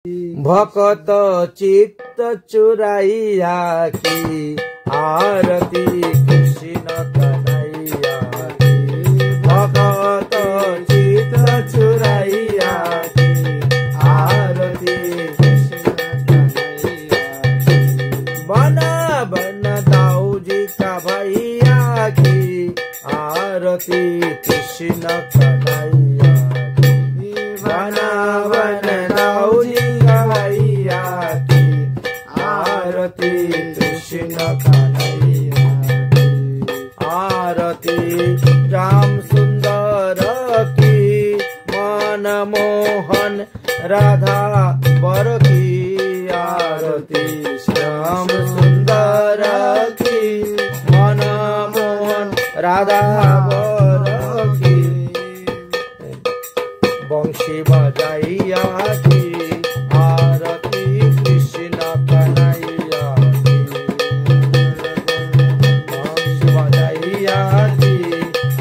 भक्त चित्त चुराइया की आरती कृष्ण कन्हैया की। भक्त चित्त चुराइया की आरती कृष्ण कन्हैया की। बना बना दाऊ जी का भैया की आरती कृष्ण कन्हैया की। बना बना दाऊ जी का भैया की आरती कृष्ण कन्हैया की। आरती राम सुंदर की मनमोहन राधा बर की। आरती श्याम सुंदर की मनमोहन राधा बर की। बंशी बजाइया की आरती कृष्ण कन्हैया की। बंशी बजाइया की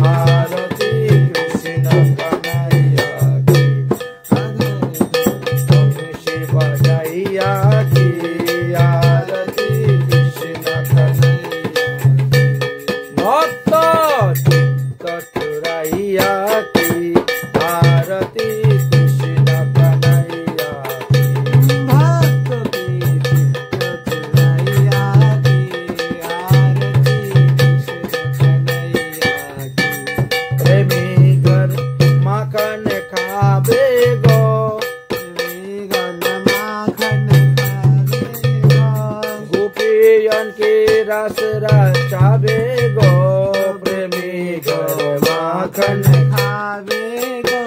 आरती कृष्ण कन्हैया की। बंशी बजाइया की आरती कृष्ण कन्हैया की। भक्त चित्त चुराइया की आरती कृष्ण कन्हैया की। भक्त चित्त चुराइया की आरती कृष्ण कन्हैया की। प्रेमी घर माखन खावे गो। गोपियन के रस रचावे गो। प्रेमी घर माखन खावे गो।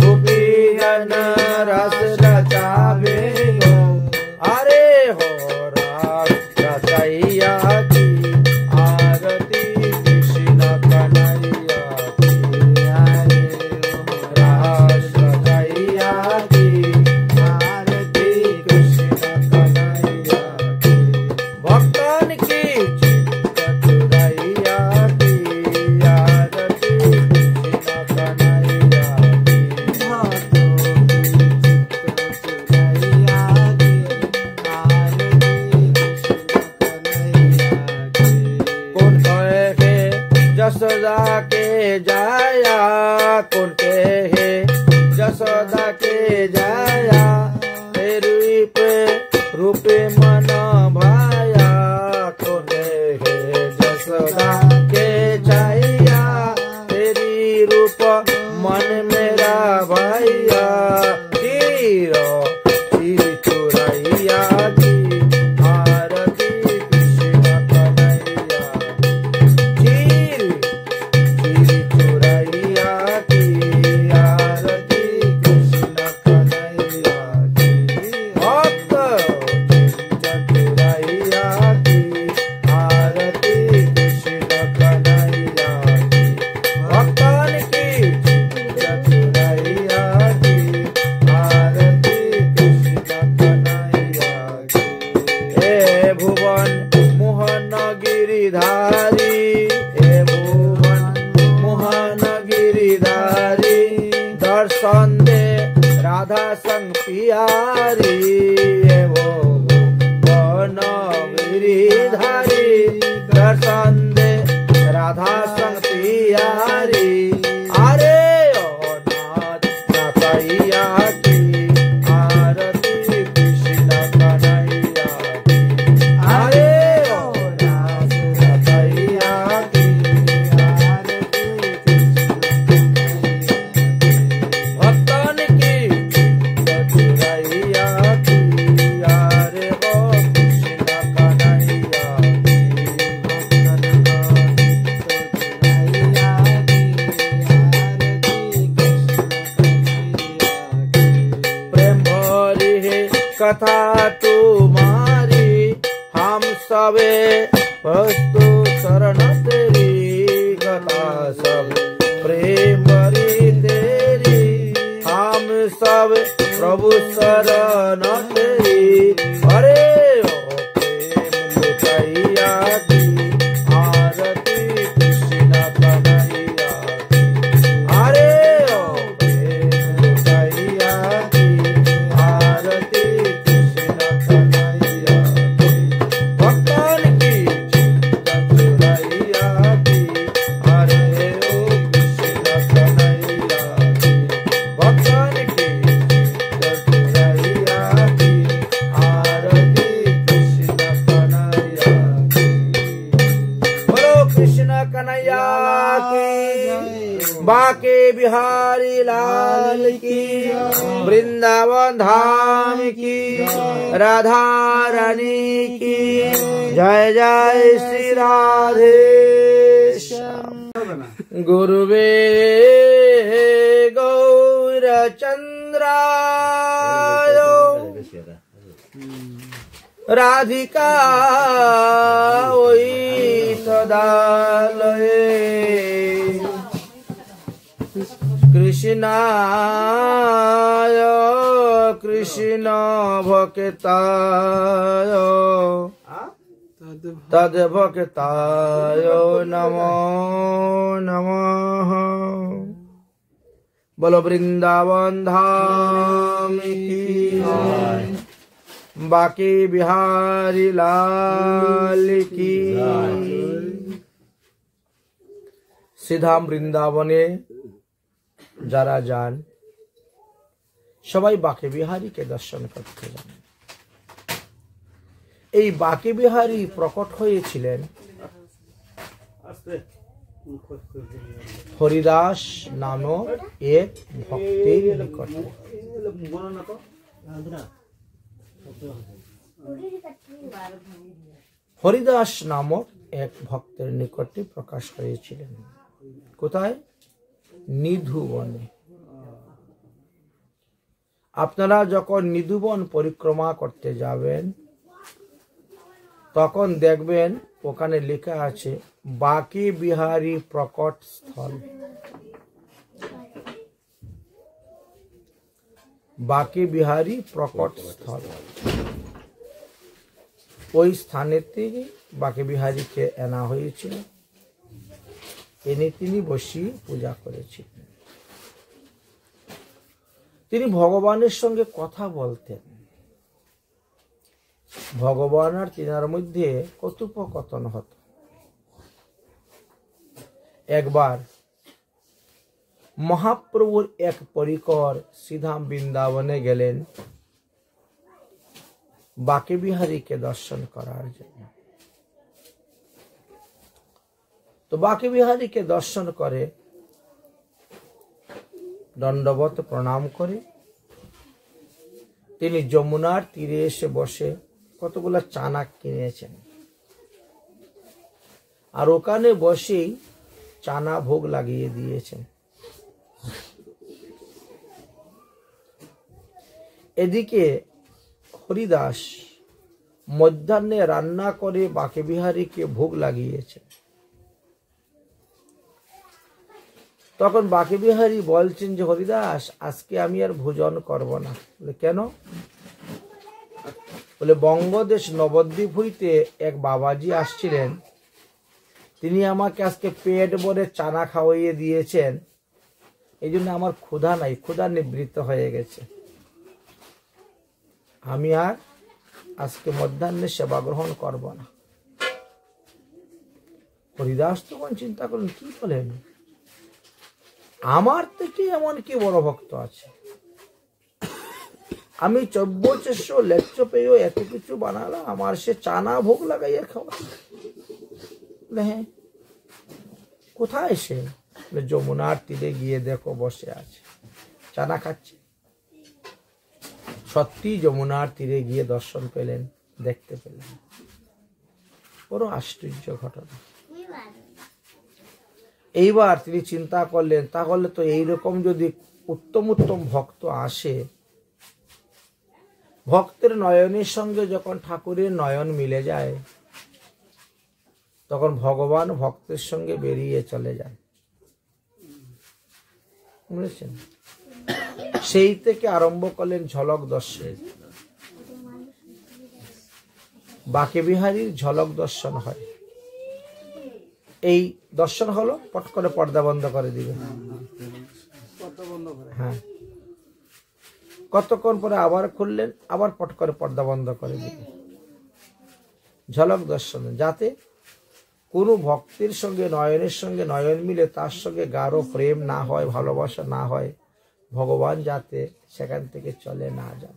गोपियन रस रचावे गो। अरे हो रास रचैया की आरती कृष्ण कन्हैया की। अरे हो रास रचैया की आरती कृष्ण कन्हैया की। भक्तन की चित्त चुराइया की आरती कृष्ण कन्हैया की। कौन कहे जसोदा के जाया। कौन कहे जसोदा के जाया। तेरी पे रूपे मन भाया। कौन कहे जसोदा के जाया। तेरी रूप मन मेरा भैया। चीर चुराइया की आरती कृष्ण कन्हैया की। चीर चुराइया की आरती कृष्ण कन्हैया की। भक्त चित्त चुराइया की आरती कृष्ण कन्हैया की। भक्तन की चित्त चुराइया की आरती कृष्ण कन्हैया की। हे भुवन मोहन गिरिधारी। हे भुवन मोहन गिरिधारी। दर्शन दे राधा संग पियारी। हे भुवन गिरिधारी। दर्शन दे राधा संग पियारी। अरे ओ नाथ नचैया की आरती कृष्ण कन्हैया की। अरे ओ नाथ नचैया की आरती कृष्ण कन्हैया की। भक्तन की चित्त चुराइया की अरे ओ कृष्ण कन्हैया की। भक्तन प्रेम भरी है कथा तुम्हारी। हम सबे वस्तु शरण तेरी। कथा सब प्रेम भरी तेरी। हम सब प्रभु शरण तेरी। अरे ओ प्रेम लुटाइया की आरती कृष्ण कन्हैया की। अरे ओ प्रेम लुटाइया की आरती बाके बिहारी लाल की, वृंदावन धाम की, राधा रानी की जय जय श्री राधे। गुरुवे गौरचंद्राय राधिका ओई तदालये कृष्णाय कृष्ण भक्ताय तद्भक्ताय नमो नमः। बोलो वृंदावन धाम की, बाके बिहारी लाल की। श्रीधाम বৃন্দাবনে যারা যান সবাই বাকে বিহারীকে দর্শন করতে যান। এই বাকে বিহারী প্রকট হয়েছিলেন হরিদাস নামক এক ভক্তের নিকটে। হরিদাস নামক এক ভক্তের নিকটে প্রকাশ হয়েছিলেন। কোথায়? নিধুবনে। আপনারা যখন নিধুবন পরিক্রমা করতে যাবেন তখন দেখবেন ওখানে লেখা আছে বাকে বিহারী প্রকট স্থল। বাকে বিহারী প্রকট স্থল, ওই স্থানের থেকে বাকে বিহারীকে আনা হয়েছিল, এনে তিনি বসে পূজা করেছিলেন। তিনি ভগবানের সঙ্গে কথা বলতেন। ভগবান আর তিনার মধ্যে কথোপকথন হতো। একবার মহাপ্রভুর এক পরিকর শ্রীধাম বৃন্দাবনে গেলেন বাকে বিহারীকে দর্শন করার জন্য। তো বাকে বিহারীকে দর্শন করে দণ্ডবত প্রণাম করে তিনি যমুনার তীরে এসে বসে কতগুলা চানা কিনেছেন, আর ওখানে বসেই চানা ভোগ লাগিয়ে দিয়েছেন। এদিকে হরিদাস মধ্যাহ্নে রান্না করে বাকে বিহারীকে ভোগ লাগিয়েছে। তখন বাকে বিহারী বলছেন যে হরিদাস আজকে আমি আর ভোজন করব না। বলে কেন? বলে বঙ্গদেশ নবদ্বীপ হইতে এক বাবাজি আসছিলেন, তিনি আমাকে আজকে পেট ভরে চানা খাওয়াইয়ে দিয়েছেন, এই জন্য আমার ক্ষুধা নাই, ক্ষুধা নিবৃত্ত হয়ে গেছে, আমি আর আজকে মধ্যাহ্নে সেবা গ্রহণ করব না। হরিদাস তখন চিন্তা করলেন কি বলেন, আমার থেকে এমন কি বড় ভক্ত আছে, আমি 2400 লেচ্ছ পেয়েও এত কিছু বানালাম, আমার সে চানা ভোগ লাগাইয়া খাওয়া। হ্যাঁ, কোথায় সে? যমুনার তীরে গিয়ে দেখো বসে আছে, চানা খাচ্ছে। সত্যি যমুনার তীরে গিয়ে দর্শন পেলেন, দেখতে পেলেন। বড় আশ্চর্য ঘটনা। এইবার তিনি চিন্তা করলেন তাহলে তো এইরকম যদি উত্তম উত্তম ভক্ত আসে, ভক্তের নয়নের সঙ্গে যখন ঠাকুরের নয়ন মিলে যায় তখন ভগবান ভক্তের সঙ্গে বেরিয়ে চলে যান। বুঝেছেন? সেই থেকে আরম্ভ করলেন ঝলক দর্শন। বাকে বিহারীর ঝলক দর্শন হয়। এই দর্শন হলো পট করে পর্দা বন্ধ করে দিবে। হ্যাঁ, কতক্ষণ পরে আবার খুললেন, আবার পট করে পর্দা বন্ধ করে দিবে। ঝলক দর্শন, যাতে কোনো ভক্তির সঙ্গে নয়নের সঙ্গে নয়ন মিলে তার সঙ্গে গাঢ় প্রেম না হয়, ভালোবাসা না হয়, ভগবান যাতে সেখান থেকে চলে না যান।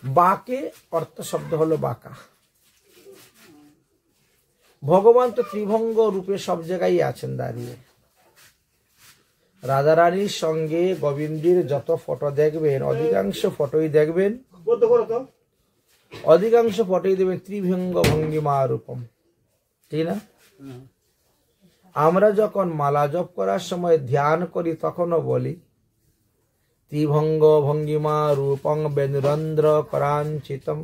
বাকে অর্থ শব্দ হলো বাঁকা। ভগবান তো ত্রিভঙ্গ রূপে সব জায়গায় আছেন দাঁড়িয়ে। রাধারানীর সঙ্গে গোবিন্দের যত ফটো দেখবেন, অধিকাংশ ফটোই দেখবেন ত্রিভঙ্গ ভঙ্গিমা রূপম, ঠিক না? আমরা যখন মালা জপ করার সময় ধ্যান করি তখনও বলি ত্রিভঙ্গ ভঙ্গিমা রূপং বেনুরন্ধ্র করাঞ্চিতম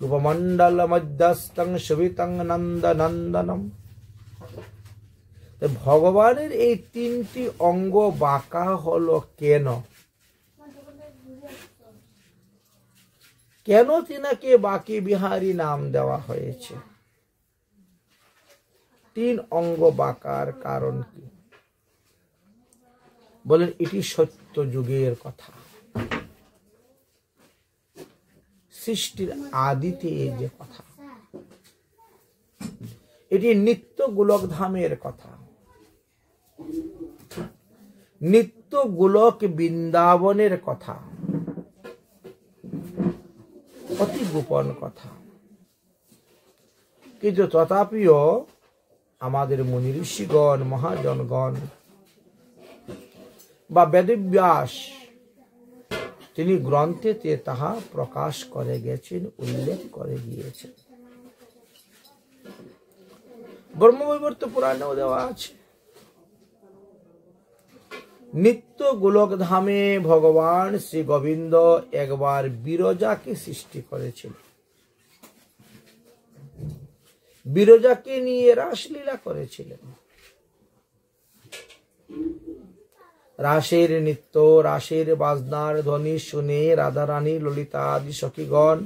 রূপমণ্ডল মধ্যস্থং সুবিতং নন্দ নন্দনম। ভগবানের এই তিনটি অঙ্গ বাঁকা হলো কেন? কেন তিনাকে বাঁকি বিহারী নাম দেওয়া হয়েছে? তিন অঙ্গ বাঁকার কারণ কি? বলেন এটি সত্য যুগের কথা, সৃষ্টির আদিতে যে কথা, এটি নিত্য গোলক ধামের কথা, নিত্য গোলক বৃন্দাবনের কথা, অতি গোপন কথা। কিন্তু তথাপিও আমাদের মুনি ঋষিগণ, মহাজনগণ বা বেদব্যাস তিনি গ্রন্থেতে তাহা প্রকাশ করে গেছেন, উল্লেখ করে গিয়েছেন। ব্রহ্মবৈবর্ত পুরাণেও দেওয়া আছে। নিত্য গোলক ধামে ভগবান শ্রী গোবিন্দ একবার বিরজাকে সৃষ্টি করেছিল। বিরজাকে নিয়ে রাসলীলা করেছিলেন। রাসের নৃত্য, রাসের বাজনার ধ্বনি শুনে রাধারানী, ললিতা আদি সখীগণ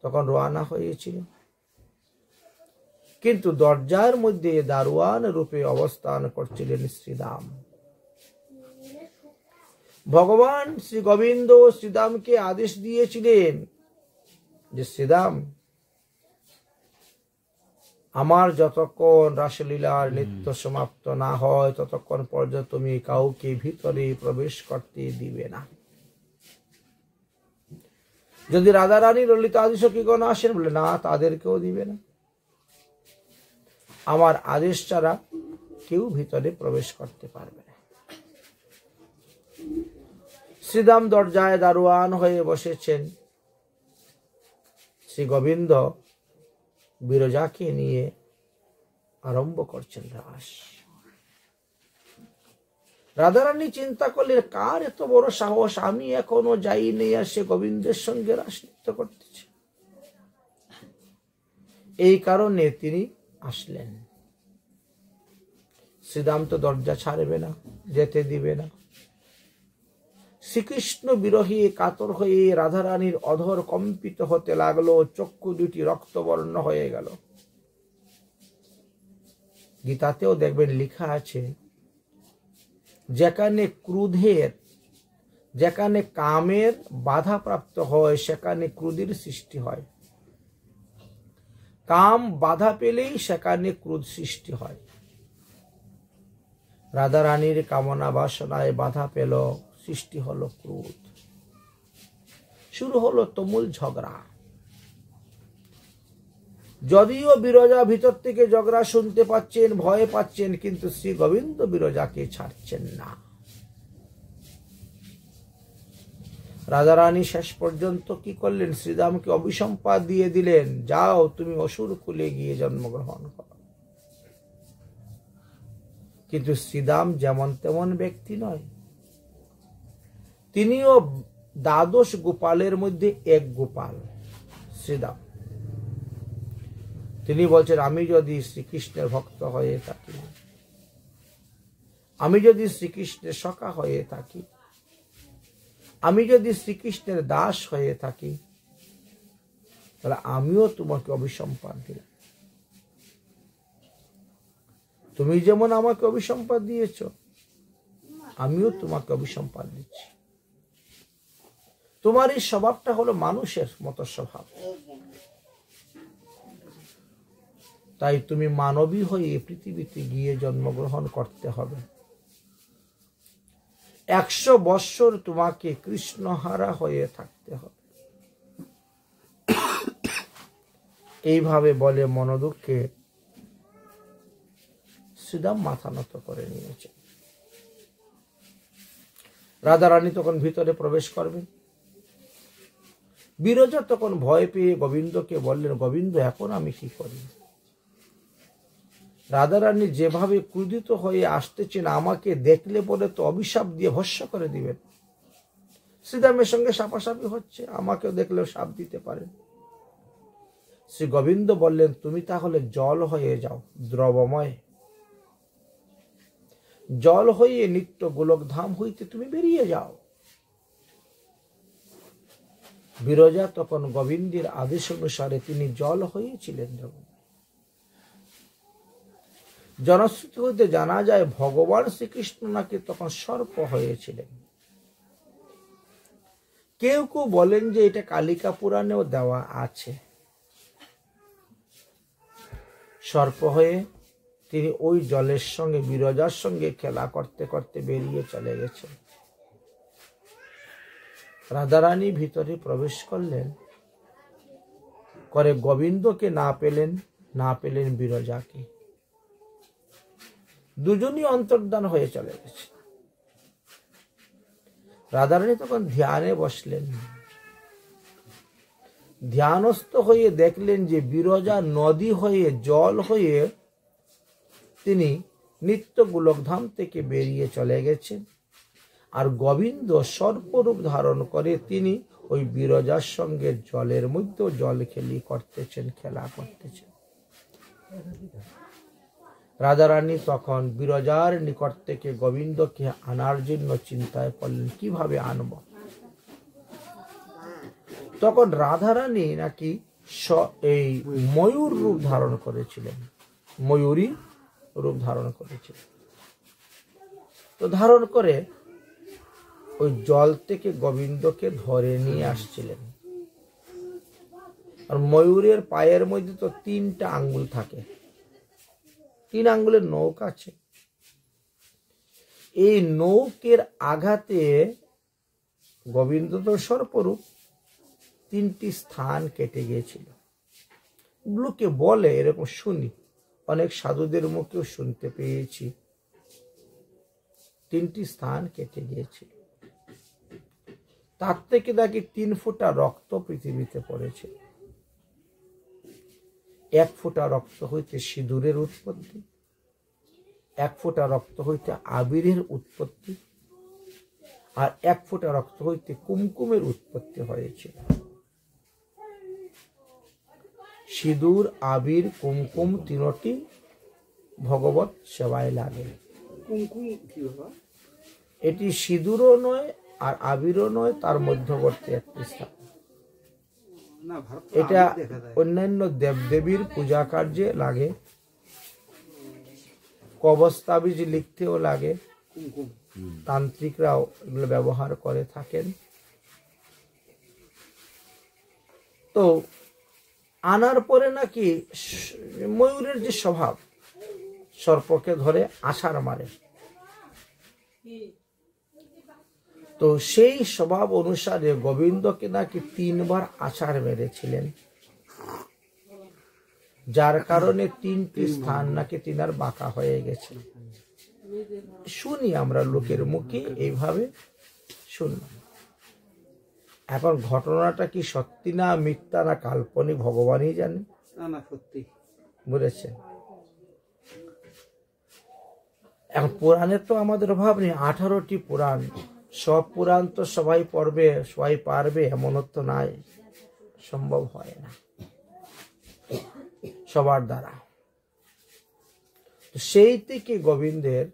তখন রওনা হয়েছিলেন। কিন্তু দরজার মধ্যে দারোয়ান রূপে অবস্থান করছিলেন শ্রীরাম। ভগবান শ্রী গোবিন্দ শ্রীরামকে আদেশ দিয়েছিলেন যে শ্রীরাম, আমার যতক্ষণ রাসলীলার নৃত্য সমাপ্ত না হয় ততক্ষণ পর্যন্ত তুমি কাউকে ভিতরে প্রবেশ করতে দিবে না। যদি রাধারানী, ললিতা আদি সখীগণ আসেন, বলে না, তাদেরকেও দিবে না। আমার আদেশ ছাড়া কেউ ভিতরে প্রবেশ করতে পারবে না। শ্রীরাম দরজায় দারোয়ান হয়ে বসেছেন। শ্রী গোবিন্দ বিরজাকে নিয়ে আরম্ভ করছেন রাস। রাধারানী চিন্তা করলেন, কার এত বড় সাহস, আমি এখনো যাইনি আর সে গোবিন্দের সঙ্গে রাস নৃত্য করতেছে। এই কারণে তিনি আসলেন। শ্রীরাম তো দরজা ছাড়বে না, যেতে দিবে না। শ্রীকৃষ্ণ বিরহী কাতর হয়ে রাধারানীর অধর কম্পিত হতে লাগলো, চক্ষু দুটি রক্তবর্ণ হয়ে গেল। গীতাতেও দেখবেন লেখা আছে, যেখানে ক্রোধের, যেখানে কামের বাধা প্রাপ্ত হয় সেখানে ক্রোধের সৃষ্টি হয়। কাম বাধা পেলেই সেখানে ক্রোধ সৃষ্টি হয়। রাধারানীর কামনা বাসনায় বাধা পেল, সৃষ্টি হলো ক্রোধ, শুরু হলো তুমুল ঝগড়া। যদিও বিরজা ভিতর থেকে ঝগড়া শুনতে পাচ্ছেন, ভয় পাচ্ছেন, কিন্তু শ্রী গোবিন্দ বিরজাকে ছাড়ছেন না। রাধারানী শেষ পর্যন্ত কি করলেন? শ্রীরামকে অভিসম্পাদ দিয়ে দিলেন, যাও তুমি অসুর কুলে গিয়ে জন্মগ্রহণ করো। কিন্তু শ্রীরাম যেমন তেমন ব্যক্তি নয়, তিনিও দ্বাদশ গোপালের মধ্যে এক গোপাল শ্রীরাম। তিনি বলছেন, আমি যদি শ্রীকৃষ্ণের ভক্ত হয়ে থাকি, আমি যদি শ্রীকৃষ্ণের সখা হয়ে থাকি, আমি যদি শ্রীকৃষ্ণের দাস হয়ে থাকি, তাহলে আমিও তোমাকে অভিসম্পাদ দিলাম। তুমি যেমন আমাকে অভিসম্পাদ দিয়েছ, আমিও তোমাকে অভিসম্পাদ দিচ্ছি। তোমার এই স্বভাবটা হলো মানুষের মতো স্বভাব, তাই তুমি মানবী হয়ে পৃথিবীতে গিয়ে জন্মগ্রহণ করতে হবে। 100 বৎসর তোমাকে কৃষ্ণহারা হয়ে থাকতে হবে। এইভাবে বলে মনোদুঃখে শ্রীদাম মাথা নত করে নিয়েছে। রাধারানী তখন ভিতরে প্রবেশ করবেন। বিরজা তখন ভয় পেয়ে গোবিন্দকে বললেন, গোবিন্দ এখন আমি কি করি? রাধারানী যেভাবে ক্রোধিত হয়ে আসতেছেন, আমাকে দেখলে পরে তো অভিশাপ দিয়ে ভস্ম করে দিবেন। শ্রীদামের সঙ্গে সাপাসাপি হচ্ছে, আমাকেও দেখলেও সাপ দিতে পারেন। শ্রী গোবিন্দ বললেন, তুমি তাহলে জল হয়ে যাও, দ্রবময় জল হয়ে নিত্য গোলকধাম হইতে তুমি বেরিয়ে যাও। বিরজা তখন গোবিন্দের আদেশ অনুসারে তিনি জল হয়েছিলেন। জনশ্রুতি হইতে জানা যায় ভগবান শ্রীকৃষ্ণ নাকি তখন সর্প হয়েছিলেন। কেউ কেউ বলেন যে এটা কালিকা পুরাণেও দেওয়া আছে। সর্প হয়ে তিনি ওই জলের সঙ্গে বিরজার সঙ্গে খেলা করতে করতে বেরিয়ে চলে গেছেন। রাধারানী ভিতরে প্রবেশ করলেন, করে গোবিন্দকে না পেলেন বিরজাকে। দুজনই অন্তর্ধান হয়ে চলে গেছে। রাধারানী তখন ধ্যানে বসলেন। ধ্যানস্থ হয়ে দেখলেন যে বিরজা নদী হয়ে জল হয়ে তিনি নিত্য গোলকধাম থেকে বেরিয়ে চলে গেছেন, আর গোবিন্দ সর্পরূপ ধারণ করে তিনি ওই বিরজার সঙ্গে জলের মধ্যে জল খেলা করতেছেন। রাধারানী তখন বিরজার নিকট থেকে গোবিন্দকে আনার জন্য চিন্তায় পড়লেন, কিভাবে আনব। তখন রাধারানী নাকি এই ময়ূর রূপ ধারণ করেছিলেন, ময়ূরী রূপ ধারণ করেছিলেন। তো ধারণ করে ওই জল থেকে গোবিন্দকে ধরে নিয়ে আসছিলেন। আর ময়ূরের পায়ের মধ্যে তো 3টা আঙ্গুল থাকে, 3 আঙ্গুলের নৌক আছে। এই নৌকের আঘাতে গোবিন্দ তো সর্পরূপ 3টি স্থান কেটে গিয়েছিল। লোকে বলে, এরকম শুনি, অনেক সাধুদের মুখেও শুনতে পেয়েছি, 3টি স্থান কেটে গিয়েছিল। তার থেকে নাকি 3 ফোঁটা রক্ত পৃথিবীতে পড়েছে। 1 ফোঁটা রক্ত হইতে সিঁদুরের উৎপত্তি, 1 ফোঁটা রক্ত হইতে আবিরের উৎপত্তি, আর 1 ফোঁটা রক্ত হইতে কুমকুমের উৎপত্তি হয়েছে। সিঁদুর, আবির, কুমকুম 3টি ভগবত সেবায় লাগে। এটি সিঁদুরও নয় আর আবিরও নয়, তার মধ্যবর্তী একটি স্থান। এটা অন্যান্য দেবদেবীর পূজা কার্যে লাগে, কবচ তাবিজ লিখতেও লাগে, তান্ত্রিকরাও এগুলো ব্যবহার করে থাকেন। তো আনার পরে নাকি ময়ূরের যে স্বভাব, সর্পকে ধরে আছাড় মারে, তো সেই স্বভাব অনুসারে গোবিন্দকে নাকি 3 বার আছাড় মেরেছিলেন, যার কারণে 3টি স্থান নাকি তিনার বাঁকা হয়ে গেছে। শুনি আমরা লোকের মুখে, এইভাবে শুনলাম। এখন ঘটনাটা কি সত্যি না মিথ্যা না কাল্পনিক ভগবানই জানে। না সত্যি, বুঝেছেন? এখন পুরাণের তো আমাদের অভাব নেই, 18টি পুরাণ। সব পুরাণ তো সবাই পড়বে, সবাই পারবে এমনও তো নাই, সম্ভব হয় না সবার দ্বারা। সেই থেকে গোবিন্দের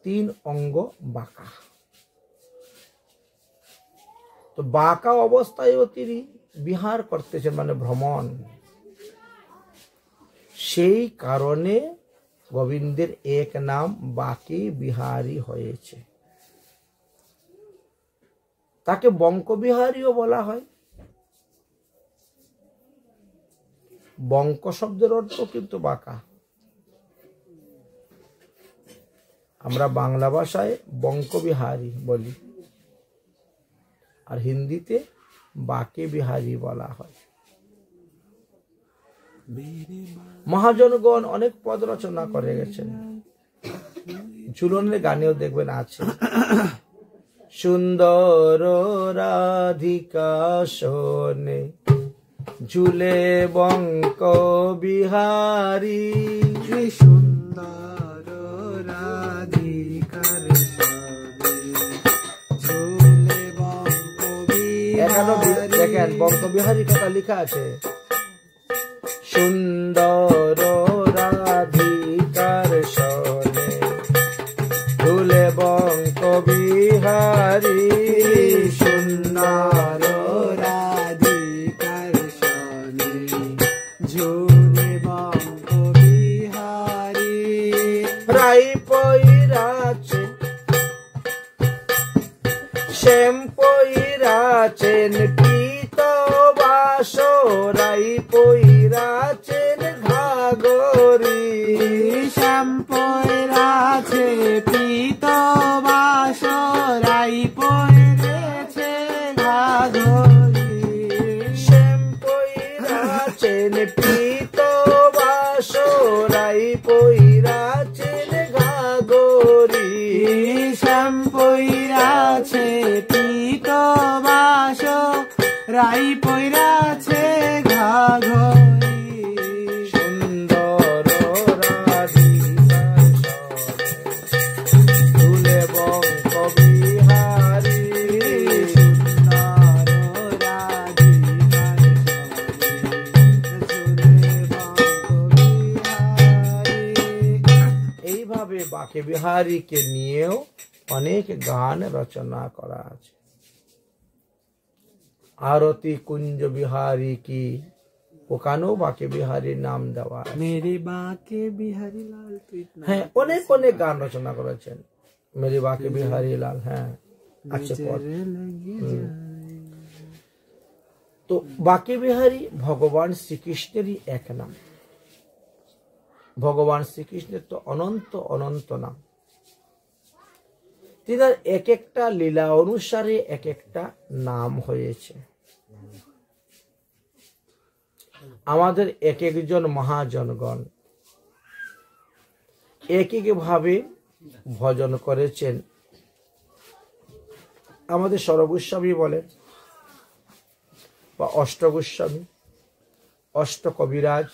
3 অঙ্গ বাঁকা। তো বাঁকা অবস্থায়ও তিনি বিহার করতেছেন, মানে ভ্রমণ। সেই কারণে গোবিন্দের এক নাম বাঁকি বিহারী হয়েছে। তাকে বঙ্কবিহারীও বলা হয়। বঙ্ক শব্দের অর্থ কিন্তু বাঁকা। আমরা বাংলা ভাষায় বঙ্কবিহারী বলি, আর হিন্দিতে বাঁকে বিহারী বলা হয়। মহাজনগণ অনেক পদ রচনা করে গেছেন, ঝুলনের গানেও দেখবেন আছে। সুন্দর রাধিকা শোনে ঝুলে বঙ্ক বিহারী, সুন্দর রাধিকার ঝুলে বঙ্ক বিহারী। দেখেন বঙ্ক বিহারী কথা লেখা আছে। সুন্দর রাধিকার শোনে ঝুলে বঙ্ক বিহারী, সুন্দর রাধিকার শোনে ঝুলে বঙ্ক বিহারী। রাই পইরাছে শ্যাম পইরাছেন পীত বাস, রাই পইরাছেন ঘাগরি, শ্যাম পইরাছে পীত বাস, রাই পইরেছে ঘাগরি। শ্যাম পইরাছেন পীত বাস, রাই পইরাছেন ঘাগরি, শ্যাম পইরাছে পীত বাস, রাই পইরাছে ঘাগরি। সুন্দর রাধিকার শোনে ঝুলে বঙ্ক বিহারী, সুন্দর রাধিকার শোনে ঝুলে বঙ্ক বিহারী। এইভাবে বাঁকে বিহারীকে নিয়েও অনেক গান রচনা করা আছে। আরতি কুঞ্জ বিহারী কি, ওখানেও বাঁকে বিহারীর নাম দেওয়া আছে। মেরে বাঁকে বিহারী লাল তুই না। হ্যাঁ, অনেক অনেক গান রচনা করেছেন মেরে বাঁকে বিহারী লাল। হ্যাঁ আছে পদ। তো বাঁকে বিহারী ভগবান শ্রীকৃষ্ণেরই এক নাম। ভগবান শ্রীকৃষ্ণের তো অনন্ত অনন্ত নাম। তিনার এক একটা লীলা অনুসারে এক একটা নাম হয়েছে। আমাদের এক একজন মহাজনগণ এক এক ভাবে ভজন করেছেন। আমাদের সরগোস্বামী বলেন বা অষ্টগোস্বামী, অষ্ট কবিরাজ,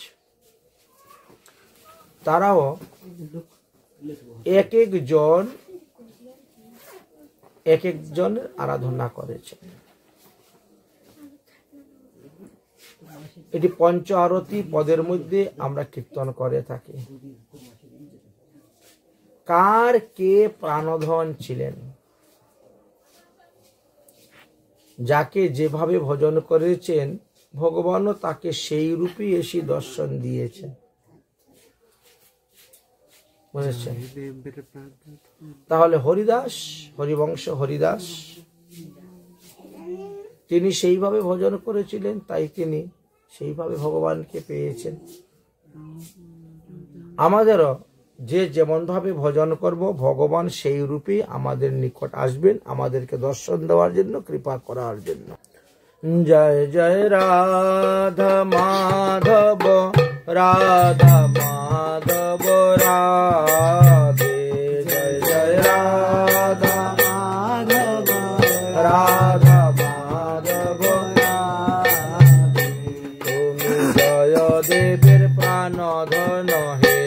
তারাও এক একজন এক একজনের আরাধনা করেছেন। এটি পঞ্চ আরতি পদের মধ্যে আমরা কীর্তন করে থাকি। কার কে প্রাণধন ছিলেন, যাকে যেভাবে ভজন করেছেন ভগবানও তাকে সেই রূপেই এসে দর্শন দিয়েছেন। বুঝেছেন? তাহলে হরিদাস, হরিবংশ হরিদাস, তিনি সেইভাবে ভজন করেছিলেন, তাই তিনি সেইভাবে ভগবানকে পেয়েছেন। আমাদেরও যে যেমন ভাবে ভজন করব ভগবান সেই রূপে আমাদের নিকট আসবেন, আমাদেরকে দর্শন দেওয়ার জন্য, কৃপা করার জন্য। জয় জয় রাধা মাধব, রাধা মাধব রাধে, জয় জয় রাধা মাধব, রাধা মাধব রাধে। তুমি জয় দেবের প্রাণ ধন হে,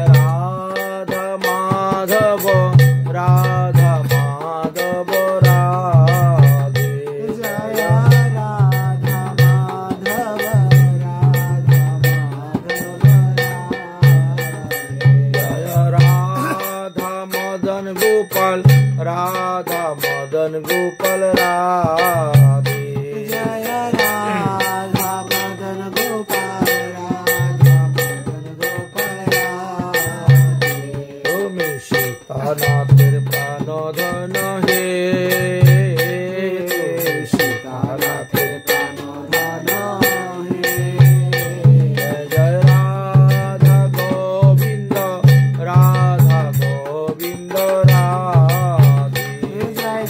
রাধা মাধব রাধে, জয় রাধা মাধব, রাধা মাধব রাধে, জয় রাধা মদন গোপাল, রাধা মদন গোপাল রাধে, জয় রাধা মদন গোপাল, রাধা মদন গোপাল রাধে। তুমি সীতানাথের প্রাণধন হে, সীতানাথের প্রাণধন হে, জয় রাধা গোবিন্দ, রাধা গোবিন্দ রাধে, জয়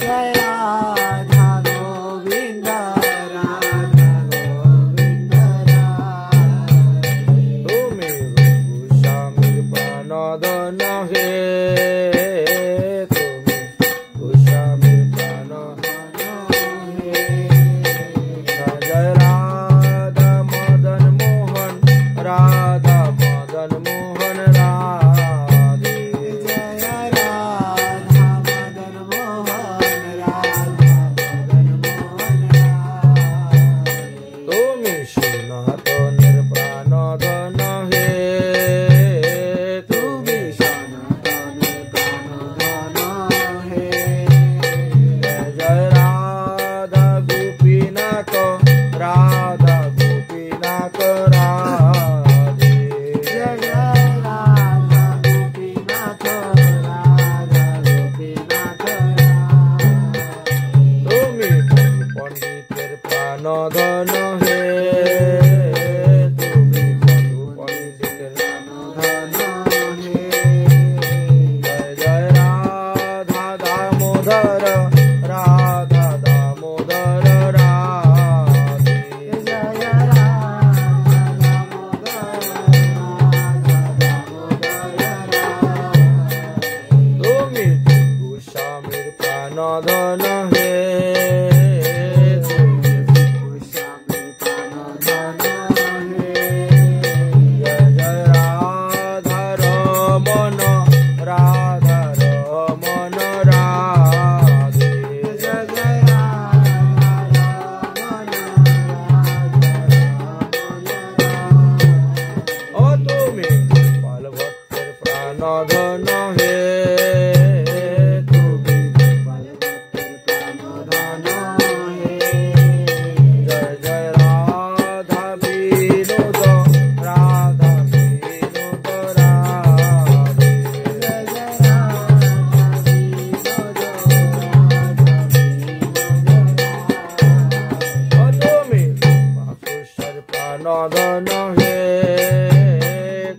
ধন হে তুমি গোস্বামীর প্রাণ জয় রাধা মদন মোহন রাধা মদন মোহন রাধে জয় রাধা মদন মোহন রাধা মদন মোহন তুমি সনাতনের প্রাণ ধন হে তুমি সনাতনের প্রাণ ধন হে জয় রাধা গোপীনাথ রাধা গোপীনাথ রাধে জয় রাধা গোপীনাথ রাধা গোপীনাথ তুমি পণ্ডিতের প্রাণ ধন হে তুমি পণ্ডিতের ধন হে জয় জয় রাধা দামোদর রাধা দামোদর রাধে জয় রাধা দামোদর তুমি গোস্বামীর প্রাণ ধন হে গোস্বামীর প্রাণ ধন হে জয় জয় রাধা রমন রাধা রমন রাধে জয় জয় রাধা ও তুমি গোপাল ভক্তের প্রাণ ধন হে তুমি জয় জয় রাধা বিনোদ রাধা বিনোদ রাধে ও তুমি মাকুশ্বর প্রাণ ধন হে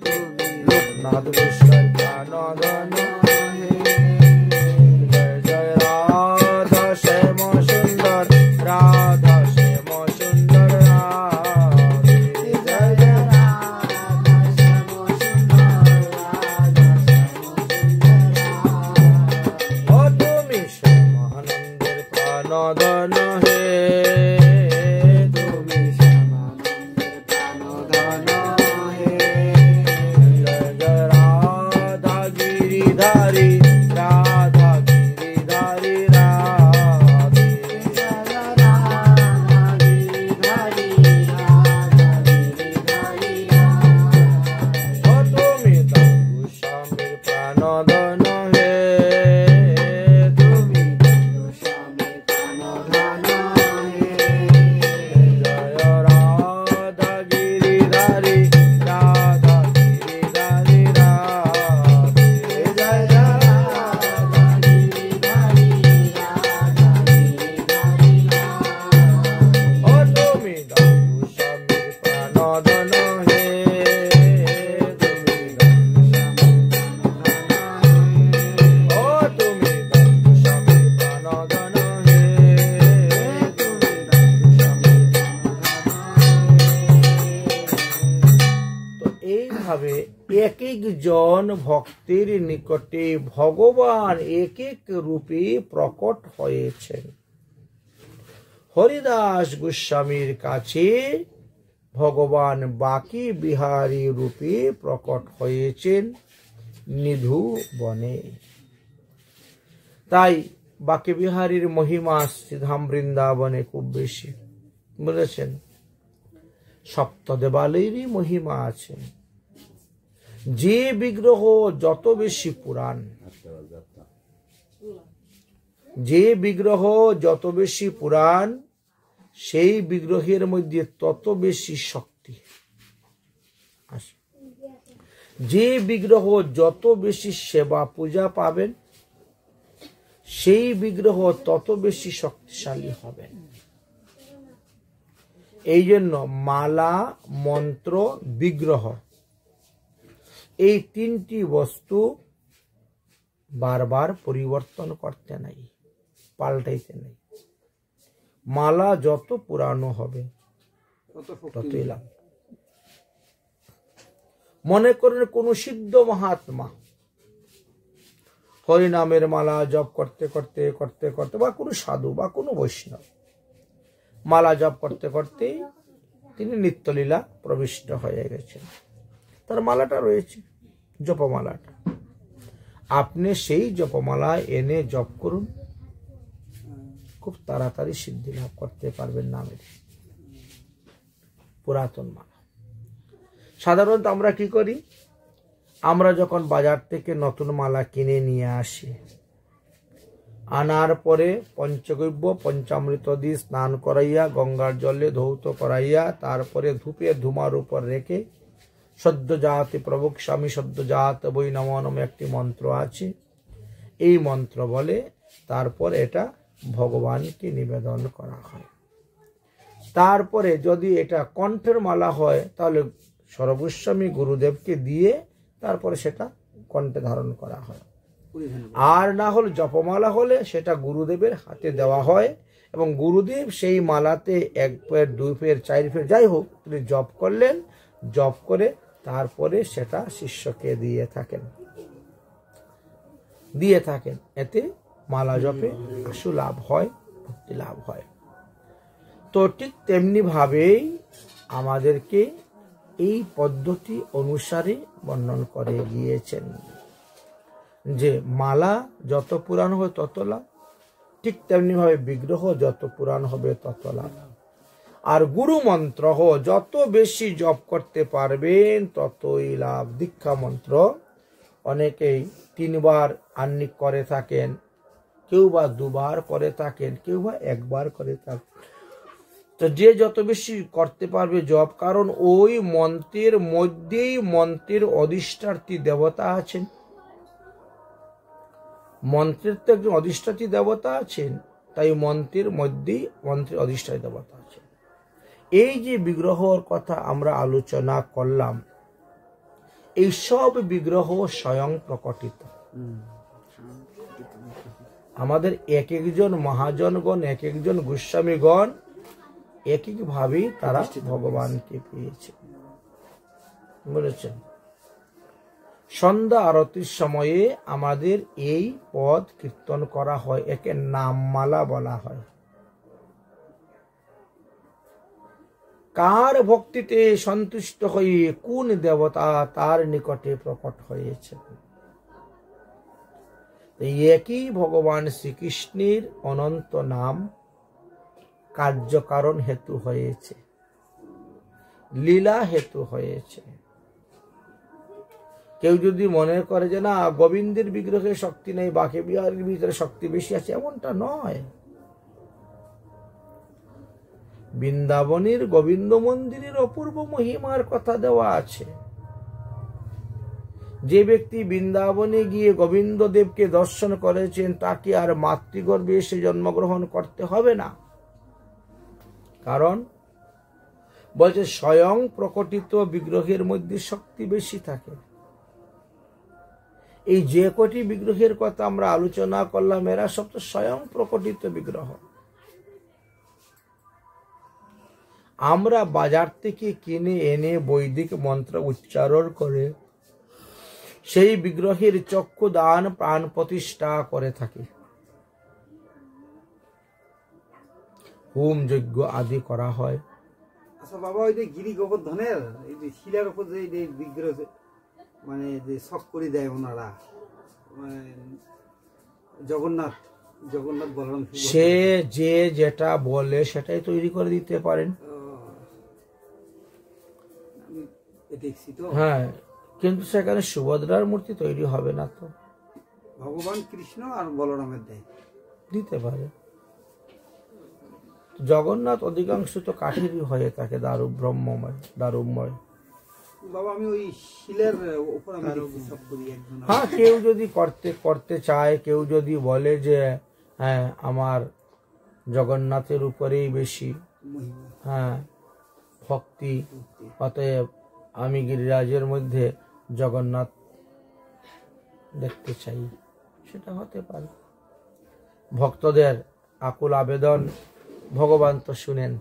তুমি লোকনাথ গোস্বামীর প্রাণ ধন জয় জয় রাধা শ্যাম সুন্দর রাধা শ্যাম সুন্দর রাধে জয় জয় ও তুমি শ্যামানন্দের প্রাণ ধন হে তুমি জয় জয় রাধা গিরিধারী রাধা গিরিধারী রাধে ও তুমি গোস্বামীর প্রাণ ধন হে তুমি জয় রাধা গিরিধারী রাধা গিরিধারী রাধে জয় ও তুমি গোস্বামীর প্রাণ ধন হে তুমি ও তুমি গোস্বামীর প্রাণ ধন হে তো এইভাবে এক একজন ভক্তের নিকটে ভগবান এক এক রূপে প্রকট হয়েছেন। হরিদাস গোস্বামীর কাছে ভগবান বাকি বিহারী রূপে প্রকট হয়েছেন নিধু বনে। তাই বাকি বিহারীর মহিমা শ্রীধাম বৃন্দাবনে খুব বেশি, বুঝেছেন। সপ্তদেবালয়েরই মহিমা আছে। যে বিগ্রহ যত বেশি পুরাণ, যে বিগ্রহ যত বেশি পুরাণ, সেই বিগ্রহের মধ্যে তত বেশি শক্তি আছে। যে বিগ্রহ যত বেশি সেবা পূজা পাবেন, সেই বিগ্রহ তত বেশি শক্তিশালী হবেন। এই জন্য মালা, মন্ত্র, বিগ্রহ এই তিনটি বস্তু বারবার পরিবর্তন করতে নাই, পাল্টাইতে নাই। মালা যত পুরানো হবে ততই লাভ। মনে করেন কোন সিদ্ধ মহাত্মা হরিনামের মালা জপ করতে করতে করতে করতে, বা কোনো সাধু বা কোনো বৈষ্ণব মালা জপ করতে করতে তিনি নিত্যলীলা প্রবিষ্ট হয়ে গেছেন। তার মালাটা রয়েছে, জপমালাটা। আপনি সেই জপমালা এনে জপ করুন, খুব তাড়াতাড়ি সিদ্ধি লাভ করতে পারবেন নামের। পুরাতন মালা। সাধারণত আমরা কি করি, আমরা যখন বাজার থেকে নতুন মালা কিনে নিয়ে আসি, আনার পরে পঞ্চগব্য পঞ্চামৃত দিয়ে স্নান করাইয়া গঙ্গার জলে ধৌত করাইয়া তারপরে ধূপে ধুমার উপর রেখে সদ্যজাতি প্রবক্ষ্যামি সদ্যজাত বৈ নমো নমঃ একটি মন্ত্র আছে, এই মন্ত্র বলে তারপর এটা ভগবানকে নিবেদন করা হয়। তারপরে যদি এটা কণ্ঠের মালা হয় তাহলে সর্বস্বামী গুরুদেবকে দিয়ে তারপরে সেটা কণ্ঠে ধারণ করা হয়। আর না হলে জপমালা হলে সেটা গুরুদেবের হাতে দেওয়া হয় এবং গুরুদেব সেই মালাতে 1 ফের 2 ফের 4 ফের যাই হোক তিনি জপ করলেন, জপ করে তারপরে সেটা শিষ্যকে দিয়ে থাকেন। এতে মালা জপে আশু লাভ হয়, ভক্তি লাভ হয়। তো ঠিক তেমনি ভাবেই আমাদেরকে এই পদ্ধতি অনুসারে বর্ণন করে গিয়েছেন যে মালা যত পুরাণ হবে তত লাভ, ঠিক তেমনি ভাবে বিগ্রহ যত পুরাণ হবে তত লাভ। আর গুরু মন্ত্র যত বেশি জপ করতে পারবেন ততই লাভ। দীক্ষা মন্ত্র অনেকেই 3 বার আহ্নিক করে থাকেন, কেউ বা 2 বার করে থাকেন, কেউ বা 1 বার করে থাকেন। তো যে যত বেশি করতে পারবে জপ, কারণ ওই মন্ত্রের মধ্যেই মন্ত্রের অধিষ্ঠাত্রী দেবতা আছেন। মন্ত্রের তো একজন অধিষ্ঠাত্রী দেবতা আছেন, তাই মন্ত্রের মধ্যেই মন্ত্রের অধিষ্ঠাত্রী দেবতা আছেন। এই যে বিগ্রহর কথা আমরা আলোচনা করলাম, এই সব বিগ্রহ স্বয়ং প্রকটিত। আমাদের এক একজন মহাজনগণ, এক একজন গোস্বামীগণ এক এক ভাবেই তারা ভগবানকে পেয়েছে, বলেছেন। সন্ধ্যা আরতির সময়ে আমাদের এই পদ কীর্তন করা হয়, একে নামমালা বলা হয়। কার ভক্তিতে সন্তুষ্ট হয়ে কোন দেবতা তার নিকটে প্রকট হয়েছে, একই ভগবান শ্রীকৃষ্ণের অনন্ত নাম কার্যকারণ হেতু হয়েছে, লীলা হেতু হয়েছে। কেউ যদি মনে করে যে না গোবিন্দের বিগ্রহে শক্তি নেই, বাকি বিহারের ভিতরে শক্তি বেশি আছে, এমনটা নয়। বৃন্দাবনের গোবিন্দ মন্দিরের অপূর্ব মহিমার কথা দেওয়া আছে। যে ব্যক্তি বৃন্দাবনে গিয়ে গোবিন্দ দেবকে দর্শন করেছেন তাকে আর মাতৃগর্ভে এসে জন্মগ্রহণ করতে হবে না, কারণ বলছে স্বয়ং প্রকটিত বিগ্রহের মধ্যে শক্তি বেশি থাকে। এই যে কটি বিগ্রহের কথা আমরা আলোচনা করলাম এরা সব তো স্বয়ং প্রকটিত বিগ্রহ। আমরা বাজার থেকে কিনে এনে বৈদিক মন্ত্র উচ্চারণ করে সেই বিগ্রহের চক্ষু দান প্রাণ প্রতিষ্ঠা করে থাকি, হোম যজ্ঞ আদি করা হয়। আচ্ছা বাবা, ওই যে গিরি গোবর্ধনের এই যে শিলার উপর যে বিগ্রহ মানে যে শখ করে দেয় ওনারা, জগন্নাথ বলরাম, সে যে যেটা বলে সেটাই তৈরি করে দিতে পারেন। দেখছি তো। হ্যাঁ, কিন্তু সেখানে সুভদ্রার মূর্তি তৈরি হবে না, তো ভগবান কৃষ্ণ আর বলরামের দেয় দিতে পারে। জগন্নাথ অধিকাংশ তো কাঠেরই হয়ে থাকে, দারু ব্রহ্মময় দারুময়। বাবা আমি ওই শিলের উপর আমি সব করি একজন। হ্যাঁ, কেউ যদি করতে চায়, কেউ যদি বলে যে হ্যাঁ আমার জগন্নাথের উপরেই বেশি হ্যাঁ ভক্তি, অতএব আমি গিরিরাজের মধ্যে জগন্নাথ দেখতে চাই, সেটা হতে পারে। ভক্তদের আকুল আবেদন ভগবান তো শুনেন,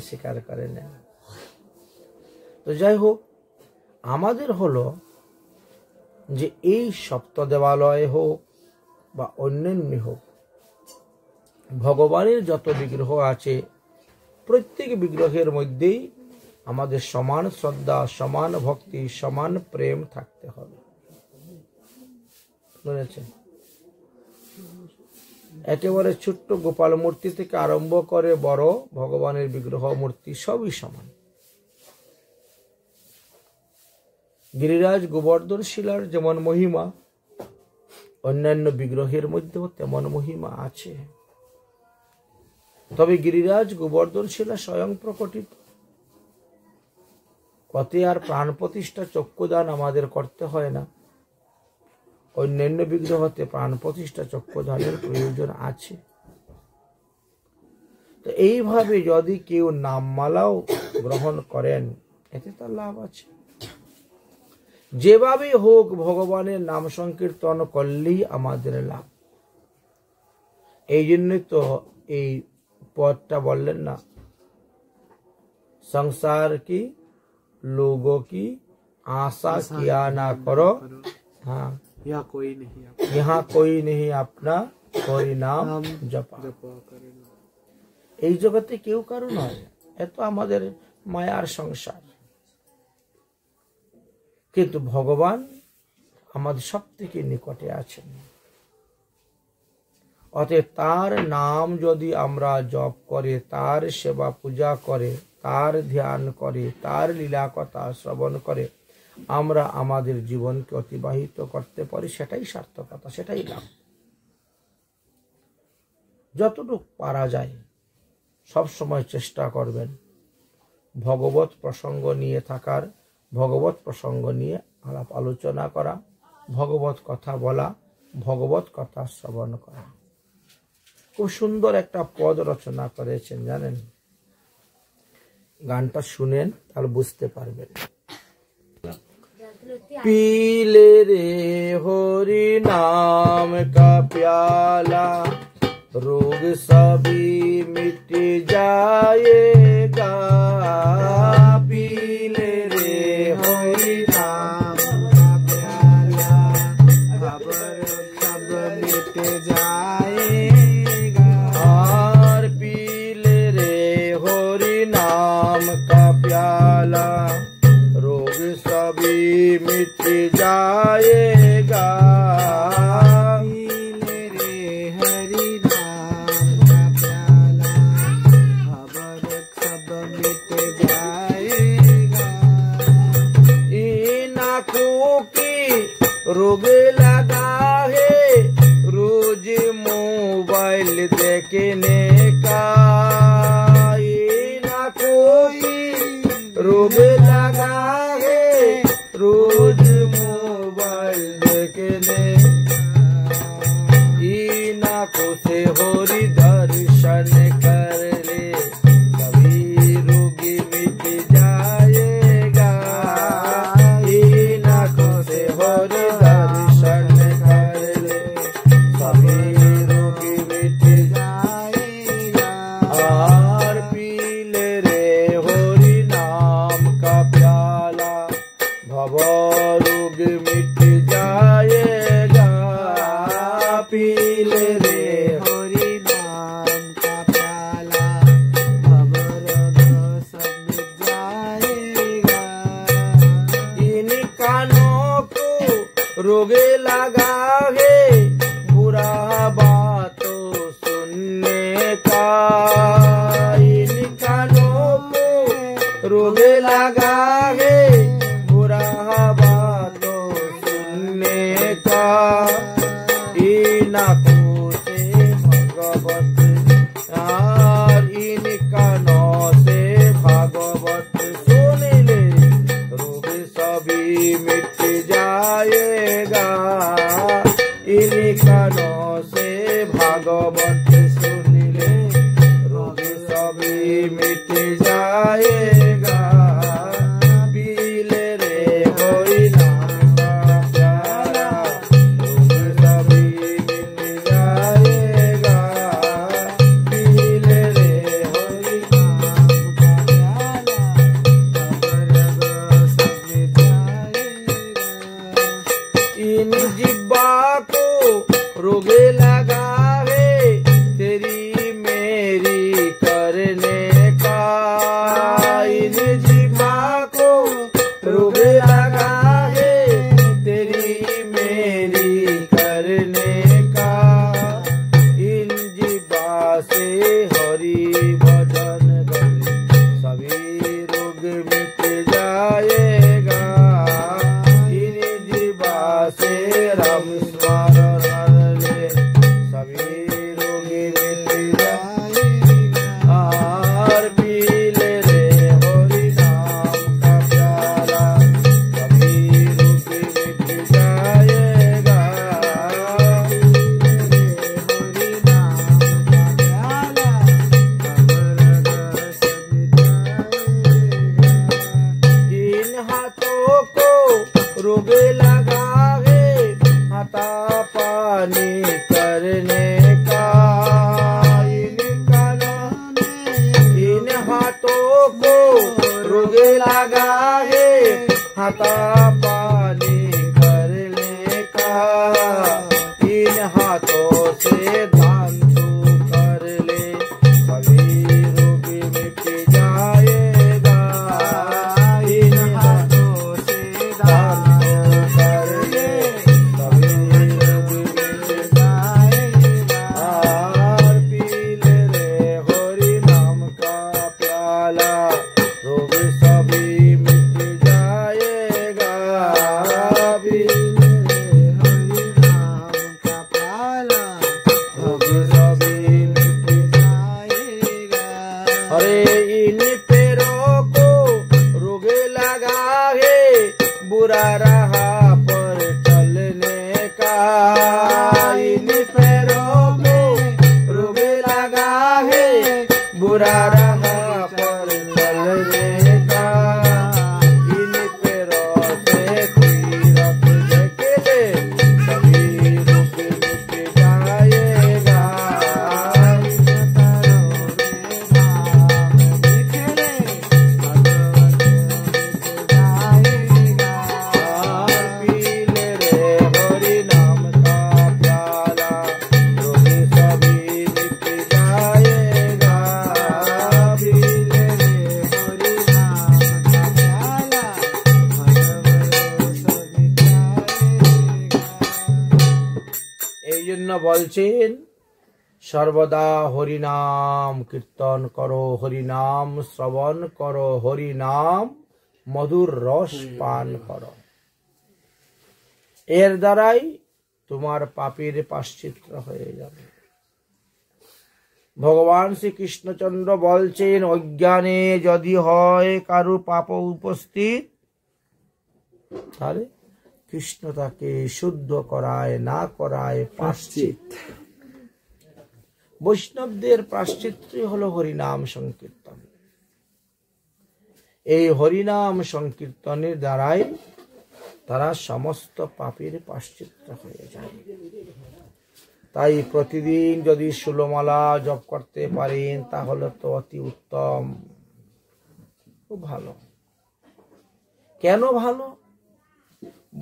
স্বীকার করে নেন। তো যাই হোক, আমাদের হলো যে এই সপ্ত দেবালয় হোক বা অন্যান্য হোক, ভগবানের যত বিগ্রহ আছে প্রত্যেক বিগ্রহের মধ্যেই আমাদের সমান শ্রদ্ধা, সমান ভক্তি, সমান প্রেম থাকতে হবে। বুঝেছেন? একেবারে ছোট্ট গোপাল মূর্তি থেকে আরম্ভ করে বড় ভগবানের বিগ্রহ মূর্তি সবই সমান। গিরিরাজ গোবর্ধন শিলার যেমন মহিমা, অন্যান্য বিগ্রহের মধ্যেও তেমন মহিমা আছে। তবে গিরিরাজ গোবর্ধন শিলা স্বয়ং প্রকটিত, কতে আর প্রাণ প্রতিষ্ঠা চক্ষুদান আমাদের করতে হয় না। অন্যান্য বিগ্রহতে প্রাণ প্রতিষ্ঠা চক্ষুদানের প্রয়োজন আছে। তো এইভাবে যদি কেউ নামমালাও গ্রহণ করেন, এতে তার লাভ আছে। যেভাবে হোক ভগবানের নাম সংকীর্তন করলেই আমাদের লাভ। এই জন্যই তো এই পদটা বললেন না, संसार की लोगों की आशा किया ना करो, हाँ यहाँ कोई नहीं यहाँ कोई नहीं अपना कोई नाम जपा। এই জগতে কেউ কারো নয়, এত আমাদের মায়ার সংসার। কিন্তু ভগবান আমাদের সব থেকে নিকটে আছেন। অতএব তার নাম যদি আমরা জপ করে, তার সেবা পূজা করে, তার ধ্যান করে, তার লীলা কথা শ্রবণ করে আমরা আমাদের জীবনকে অতিবাহিত করতে পারি, সেটাই সার্থকতা, সেটাই লাভ। যতটুকু পারা যায় সব সময় চেষ্টা করবেন ভগবত প্রসঙ্গ নিয়ে থাকার, ভগবত প্রসঙ্গ নিয়ে আলাপ আলোচনা করা, ভগবত কথা বলা, ভগবত কথা শ্রবণ করা। খুব সুন্দর একটা পদ রচনা করেছেন জানেন, গানটা শুনেন তাহলে বুঝতে পারবেন। पीले रे हरि नाम का प्याला, रोग सभी मिट जाएगा। पीले रे हरि नाम का प्याला, खबर सब मिट जाएगा। और पीले रे हरि नाम का प्याला, रोग सभी मिट जाएगा। पीले रे हरि नाम का प्याला, खबर सब मिट जाएगा। इन आँखों की रोग लगा है रोज मोबाइल देखने का। इन आँखों की रोग लगा है रोज मोबाइल देखने। इन आँखों से होरी दर्शन कर ले, सभी रोग मिट जाएगा। इन आँखों से होरी दर्शन कर ले, सभी रोग मिट जाएगा। और पीले रे होरी नाम का प्याला, भव रोग मिट जाएगा। पीले रे हरि नाम का प्याला, खबर सब मिट जाएगा। इन कानों को रोग लगा है बुरा बातों सुनने का। इन कानों को रोग लगा है बुरा बातों सुनने का। इन आँखों से भगवत और इन कानों से भागवत सुन ले, रोग सभी मिट जाएगा। इन कानों से भागवत सुन ले, रोग सभी मिट जाएगा। पीले रे हरि नाम का प्याला, रोग सभी मिट जाएगा। पीले रे हरि नाम का प्याला, खबर सब मिट जाएगा। इन जिब्बा को रोगे लगा है तेरी मेरी करने का। इन जिब्बा को रोगे लगा है तेरी मेरी करने का। इन जिब्बा से हरि भजन गले सभी रोग मिट जाएगा। इन जिब्बा से राम स्मरण ले सभी रोग मिट जाएगा। और पी ले रे हरि नाम का प्याला सभी रोग मिट जाएगा। इन हाथों को रोगे लगा है हाथा पानी करने का। इन हाथों को रोगे लगा है हाथा पानी करने का। इन हाथों से दान तू कर ले सभी रोग मिट जाएगा। इन हाथों से दान तू कर ले सभी रोग मिट जाएगा। और पी ले रे हरि नाम का प्याला रोग सभी मिट जाएगा। पी ले हरि नाम का प्याला रोग सभी मिट जाएगा। अरे इन पैरों को रोगे लगा है बुरा रहा पर चलने का। इन पैरों को रोगे लगा है बुरा रहा पर चलने का। इन पैरों से तीरथ निकले सभी रोग मिट जाएगा। इन पैरों में राम निकले भगवत मिट जाएगा। पी ले रे हरि नाम का प्याला रोग सभी मिट जाएगा। पी ले रे हरि नाम का प्याला भगवत मिट जाएगा। এই জন্য বলছেন সর্বদা হরিনাম কীর্তন করো, হরিনাম শ্রবণ করো, হরিনাম মধুর রস পান করো। এর দ্বারাই তোমার পাপের প্রায়শ্চিত্ত হয়ে যাবে। ভগবান শ্রীকৃষ্ণচন্দ্র বলছেন অজ্ঞানে যদি হয় কারু পাপ উপস্থিত তাহলে কৃষ্ণ তাকে শুদ্ধ করায় না করায় প্রায়শ্চিত্ত। বৈষ্ণবদের প্রায়শ্চিত্তই হলো হরিনাম সংকীর্তন। এই হরিনাম সংকীর্তনের দ্বারাই তারা সমস্ত পাপের প্রায়শ্চিত্ত হয়ে যায়। তাই প্রতিদিন যদি ষোলমালা জপ করতে পারেন তাহলে তো অতি উত্তম, খুব ভালো। কেন ভালো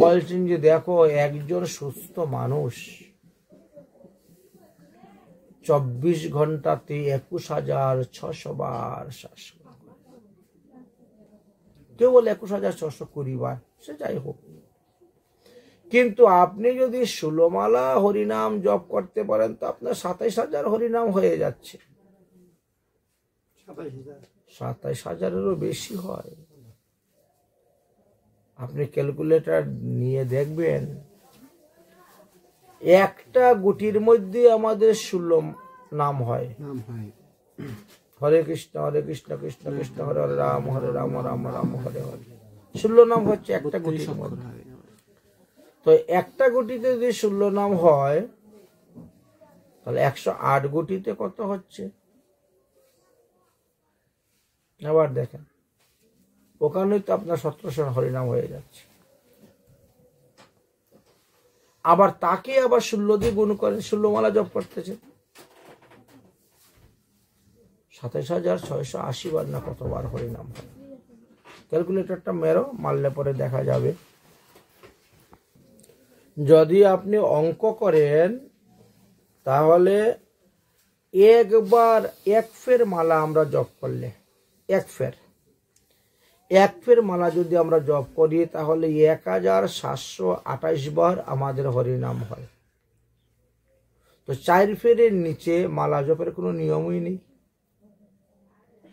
বলছেন যে দেখো একজন সুস্থ মানুষ 24 ঘন্টাতে 21,600 বার শ্বাস গ্রহণ করে। কেউ বলে 21,620 বার, সে যাই হোক, কিন্তু আপনি যদি 16 মালা হরিনাম জপ করতে পারেন তো আপনার 27,000 হরিনাম হয়ে যাচ্ছে। 27,000-এরও বেশি হয়। আপনি ক্যালকুলেটর নিয়ে দেখবেন একটা গুটির মধ্যে আমাদের 16 নাম হয়। হরে কৃষ্ণ কৃষ্ণ কৃষ্ণ হরে হরে রাম রাম রাম হরে হরে। 16 নাম হচ্ছে একটা গুটির মধ্যে। তো একটা গুটিতে যদি 16 নাম হয় তাহলে 108 গুটিতে কত হচ্ছে? আবার দেখেন ওখানেই তো আপনার 1700 হরিনাম হয়ে যাচ্ছে। আবার তাকে আবার 16 দিয়ে গুণ করেন, 16 মালা জপ করতেছে, 27,680 বার না কতবার হরিনাম হয়। ক্যালকুলেটরটা মেরো, মারলে পরে দেখা যাবে। যদি আপনি অঙ্ক করেন তাহলে একবার এক ফের মালা আমরা জপ করলে, এক ফের মালা যদি আমরা জপ করি তাহলে 1728 বার আমাদের হরিনাম হয়। তো 4 ফেরের নিচে মালা জপের কোনো নিয়মই নেই,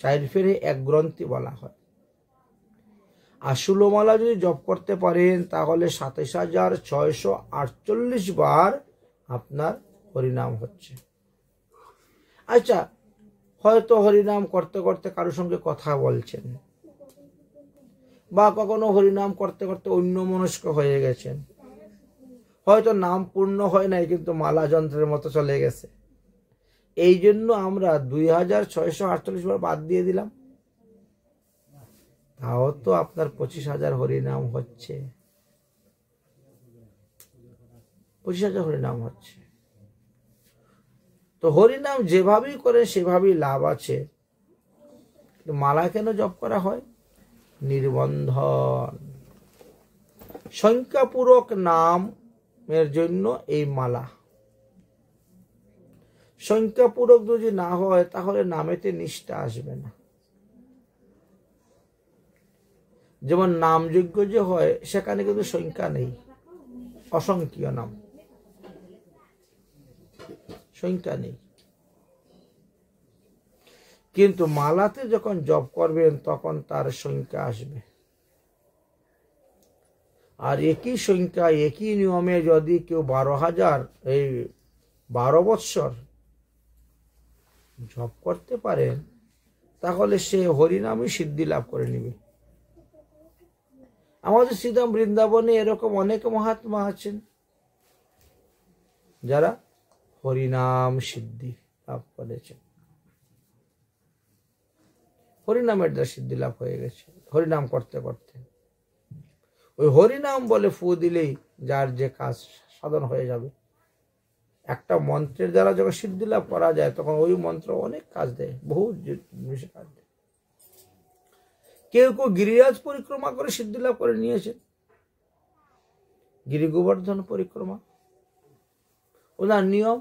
4 ফেরে এক গ্রন্থি বলা হয়। আর 16 মালা যদি জপ করতে পারেন তাহলে 27,648 বার আপনার হরিনাম হচ্ছে। আচ্ছা, হয়তো হরিনাম করতে করতে কারোর সঙ্গে কথা বলছেন, বা কখনো হরিনাম করতে করতে অন্যমনস্ক হয়ে গেছেন, হয়তো নাম পূর্ণ হয় নাই কিন্তু মালা যন্ত্রের মতো চলে গেছে, এই জন্য আমরা 2648 বার বাদ দিয়ে দিলাম, তাও তো আপনার 25,000 হরিনাম হচ্ছে, 25,000 হরিনাম হচ্ছে। তো হরিনাম যেভাবেই করে সেভাবেই লাভ আছে। মালা কেন জপ করা হয়? নির্বন্ধন, সংখ্যাপূরক নামের জন্য এই মালা। সংখ্যাপূরক যদি না হয় তাহলে নামেতে নিষ্ঠা আসবে না। যেমন নামযজ্ঞ যে হয় সেখানে কিন্তু সংখ্যা নেই, অসংখ্য নাম, সংখ্যা নেই। কিন্তু মালাতে যখন জপ করবেন তখন তার সংখ্যা আসবে। আর একই সংখ্যা একই নিয়মে যদি কেউ 12 বৎসর জপ করতে পারেন তাহলে সে হরিনামই সিদ্ধি লাভ করে নিবে। আমাদের শ্রীধাম বৃন্দাবনে এরকম অনেক মহাত্মা আছেন যারা হরিনাম সিদ্ধি লাভ করেছেন, হরিনামের দ্বারা সিদ্ধি লাভ হয়ে গেছে হরিনাম করতে করতে। ওই হরিনাম বলে ফু দিলেই যার যে কাজ সাধন হয়ে যাবে। একটা মন্ত্রের দ্বারা যখন সিদ্ধি লাভ করা যায় তখন ওই মন্ত্র অনেক কাজ দেয়, বহু জিনিসে কাজ দেয়। কেউ কেউ গিরিরাজ পরিক্রমা করে সিদ্ধি লাভ করে নিয়েছেন, গিরি গোবর্ধন পরিক্রমা ওনার নিয়ম,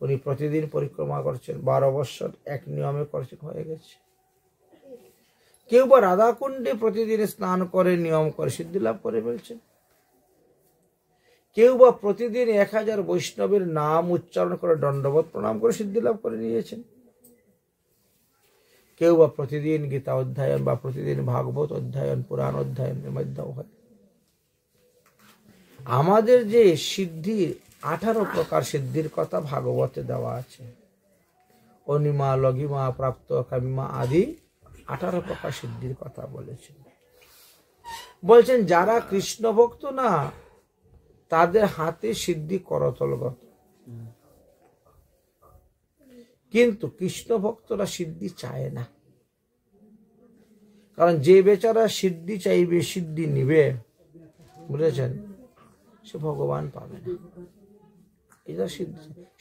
উনি প্রতিদিন পরিক্রমা করছেন, 12 বৎসর এক নিয়মে করছেন, হয়ে গেছে। কেউ বা রাধাকুণ্ডে প্রতিদিন স্নান করে নিয়ম করে সিদ্ধি লাভ করে ফেলছেন। কেউ বা প্রতিদিন 1000 বৈষ্ণবের নাম উচ্চারণ করে দণ্ডবোধ প্রণাম করে সিদ্ধি লাভ করে নিয়েছেন। কেউ বা প্রতিদিন গীতা অধ্যয়ন বা প্রতিদিন ভাগবত অধ্যয়ন, পুরাণ অধ্যয়নের মাধ্যমে হয়। আমাদের যে সিদ্ধির 18 প্রকার সিদ্ধির কথা ভাগবতে দেওয়া আছে, অনিমা, লগিমা, প্রাপ্ত, কামিমা আদি 18 প্রকার সিদ্ধির কথা বলেছেন। বলছেন যারা কৃষ্ণ ভক্ত না তাদের হাতে সিদ্ধি করতলগত, কিন্তু কৃষ্ণ ভক্তরা সিদ্ধি চায় না। কারণ যে বেচারা সিদ্ধি চাইবে, সিদ্ধি নিবে, বুঝেছেন, সে ভগবান পাবে না। এটা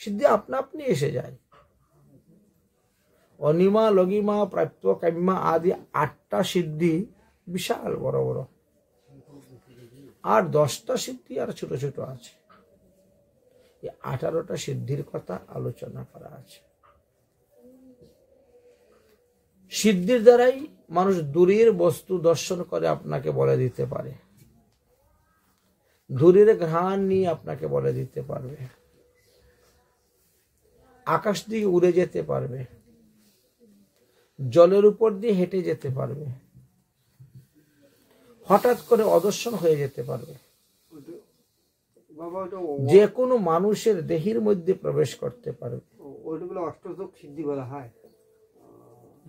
সিদ্ধি আপনা আপনি এসে যায়। অনিমা, লগিমা, প্রাপ্ত, কামিমা আদি 8টা সিদ্ধি বিশাল বড় বড়, আর 10টা সিদ্ধি আর ছোট ছোট আছে। 18টা সিদ্ধির কথা আলোচনা করা আছে। সিদ্ধির দ্বারাই মানুষ দূরের বস্তু দর্শন করে আপনাকে বলে দিতে পারে, দূরের ঘ্রাণ নিয়ে আপনাকে বলে দিতে পারবে, আকাশ দিয়ে উড়ে যেতে পারবে, জলের উপর দিয়ে হেঁটে যেতে পারবে, হঠাৎ করে অদর্শন হয়ে যেতে পারবে, যে কোনো মানুষের দেহের মধ্যে প্রবেশ করতে পারবে। ওইগুলো অষ্টযোগ সিদ্ধি বলা হয়।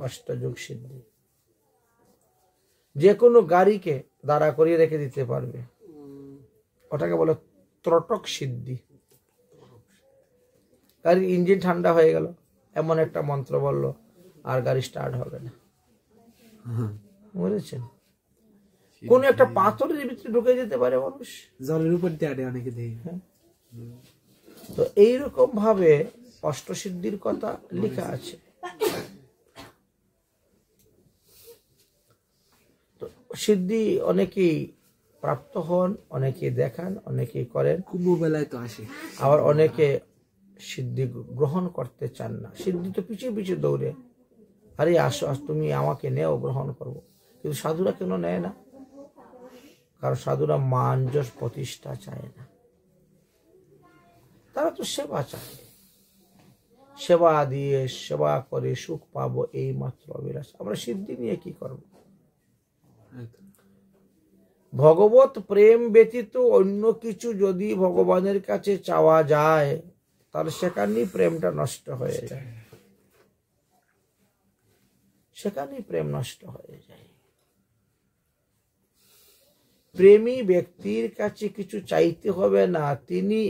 অষ্টযোগ সিদ্ধি। যে কোনো গাড়িকে দাঁড়া করিয়ে রেখে দিতে পারবে, ওটাকে বলে ত্রটক সিদ্ধি। গাড়ির ইঞ্জিন ঠান্ডা হয়ে গেল, এমন একটা মন্ত্র বললো আর গাড়ি স্টার্ট হবে না, বুঝেছেন। কোন একটা পাথরের ভিতরে ঢুকে যেতে পারে মানুষ, জলের উপর দিয়ে আটে অনেকে দেখি। তো এইরকম ভাবে অষ্টসিদ্ধির কথা লেখা আছে। তো সিদ্ধি অনেকেই প্রাপ্ত হন, অনেকে দেখান, অনেকে করেন, কুম্ভ বেলায় তো আসে। আবার অনেকে সিদ্ধি গ্রহণ করতে চান না, সিদ্ধি তো পিছিয়ে পিছিয়ে দৌড়ে, আরে আসো তুমি আমাকে নেও, গ্রহণ করব। কিন্তু সাধুরা কেন নেয় না? কারণ সাধুরা মান যশ প্রতিষ্ঠা চায় না, তারা তো সেবা চায়, সেবা দিয়ে সেবা করে সুখ পাবো এই মাত্র অভিলাষ। আমরা সিদ্ধি নিয়ে কি করব? ভগবত প্রেম ব্যতীত অন্য কিছু যদি ভগবানের কাছে চাওয়া যায়, তাহলে সেখানেই প্রেমটা নষ্ট হয়ে যায়, সেখানেই প্রেম নষ্ট হয়ে যায়। প্রেমী ব্যক্তির কাছে কিছু চাইতে হবে না, তিনি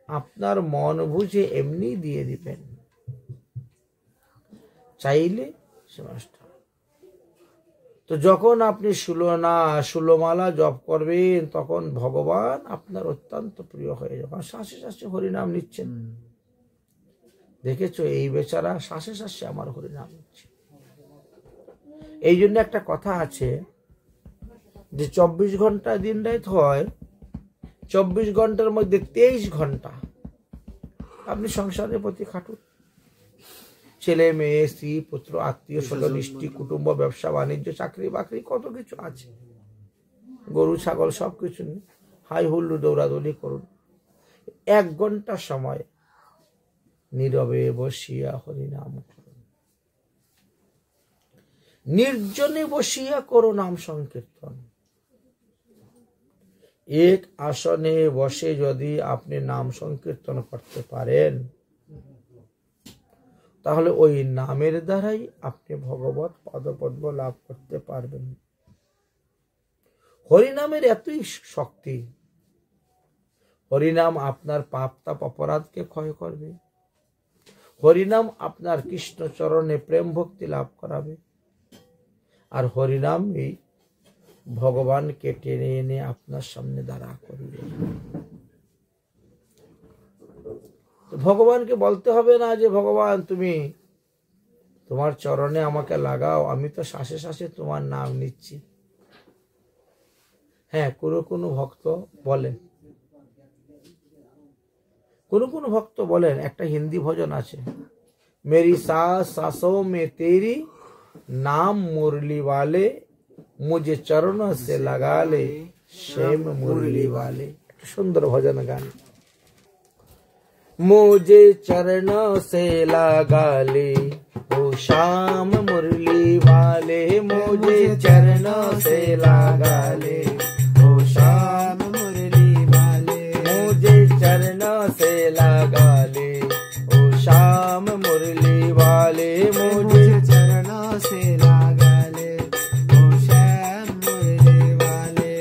আপনার মন বুঝে এমনি দিয়ে দিবেন, চাইলে সে নষ্ট। তো যখন আপনি ষোলমালা জপ করবেন, তখন ভগবান আপনার অত্যন্ত প্রিয় হয়ে যাবে। শ্বাসে শ্বাসে হরিনাম নিচ্ছেন, দেখেছো এই বেচারা শ্বাসে শ্বাসে আমার হরিনাম নিচ্ছে। এই জন্য একটা কথা আছে যে 24 ঘন্টা দিন রাত হয়, 24 ঘন্টার মধ্যে 23 ঘন্টা আপনি সংসারের প্রতি খাটুন। ছেলে মেয়ে, স্ত্রী পুত্র, আত্মীয় স্বজন, ইষ্টি কুটুম্ব, ব্যবসা বাণিজ্য, চাকরি বাকরি, কত কিছু আছে, গরু ছাগল সবকিছু নিয়ে হাই হুল্লু দৌড়াদৌড়ি করুন। 1 ঘন্টা সময় নীরবে বসিয়া হরিনাম করুন, নির্জনে বসিয়া করো নাম সংকীর্তন। এক আসনে বসে যদি আপনি নাম সংকীর্তন করতে পারেন, তাহলে ওই নামের দ্বারাই আপনি ভগবত পদপদ্ম লাভ করতে পারবেন। হরিনামের এতই শক্তি, হরিনাম আপনার পাপ তাপ অপরাধকে ক্ষয় করবে, হরিনাম আপনার কৃষ্ণ চরণে প্রেম ভক্তি লাভ করাবে, আর হরিনাম এই ভগবানকে টেনে এনে আপনার সামনে দাঁড়া করবে। ভগবানকে বলতে হবে না যে ভগবান তুমি তোমার চরণে আমাকে লাগাও, আমি তো শ্বাসে শ্বাসে তোমার নাম নিচ্ছি। হ্যাঁ, কোনো ভক্ত বলেন, কোনো ভক্ত বলেন, একটা হিন্দি ভজন আছে, মেরি सांस सांसों में तेरी नाम मुरली वाले, मुझे चरणों से लगा ले श्याम मुरली वाले। सुंदर भजन गान। मुझे चरणों से लगा ले ओ श्याम मुरली वाले, मुझे चरणों से लगा ले ओ श्याम मुरली वाले, मुझे चरणों से लगा ले ओ श्याम मुरली वाले, मुझे चरणों से लगा ले ओ श्याम मुरली वाले,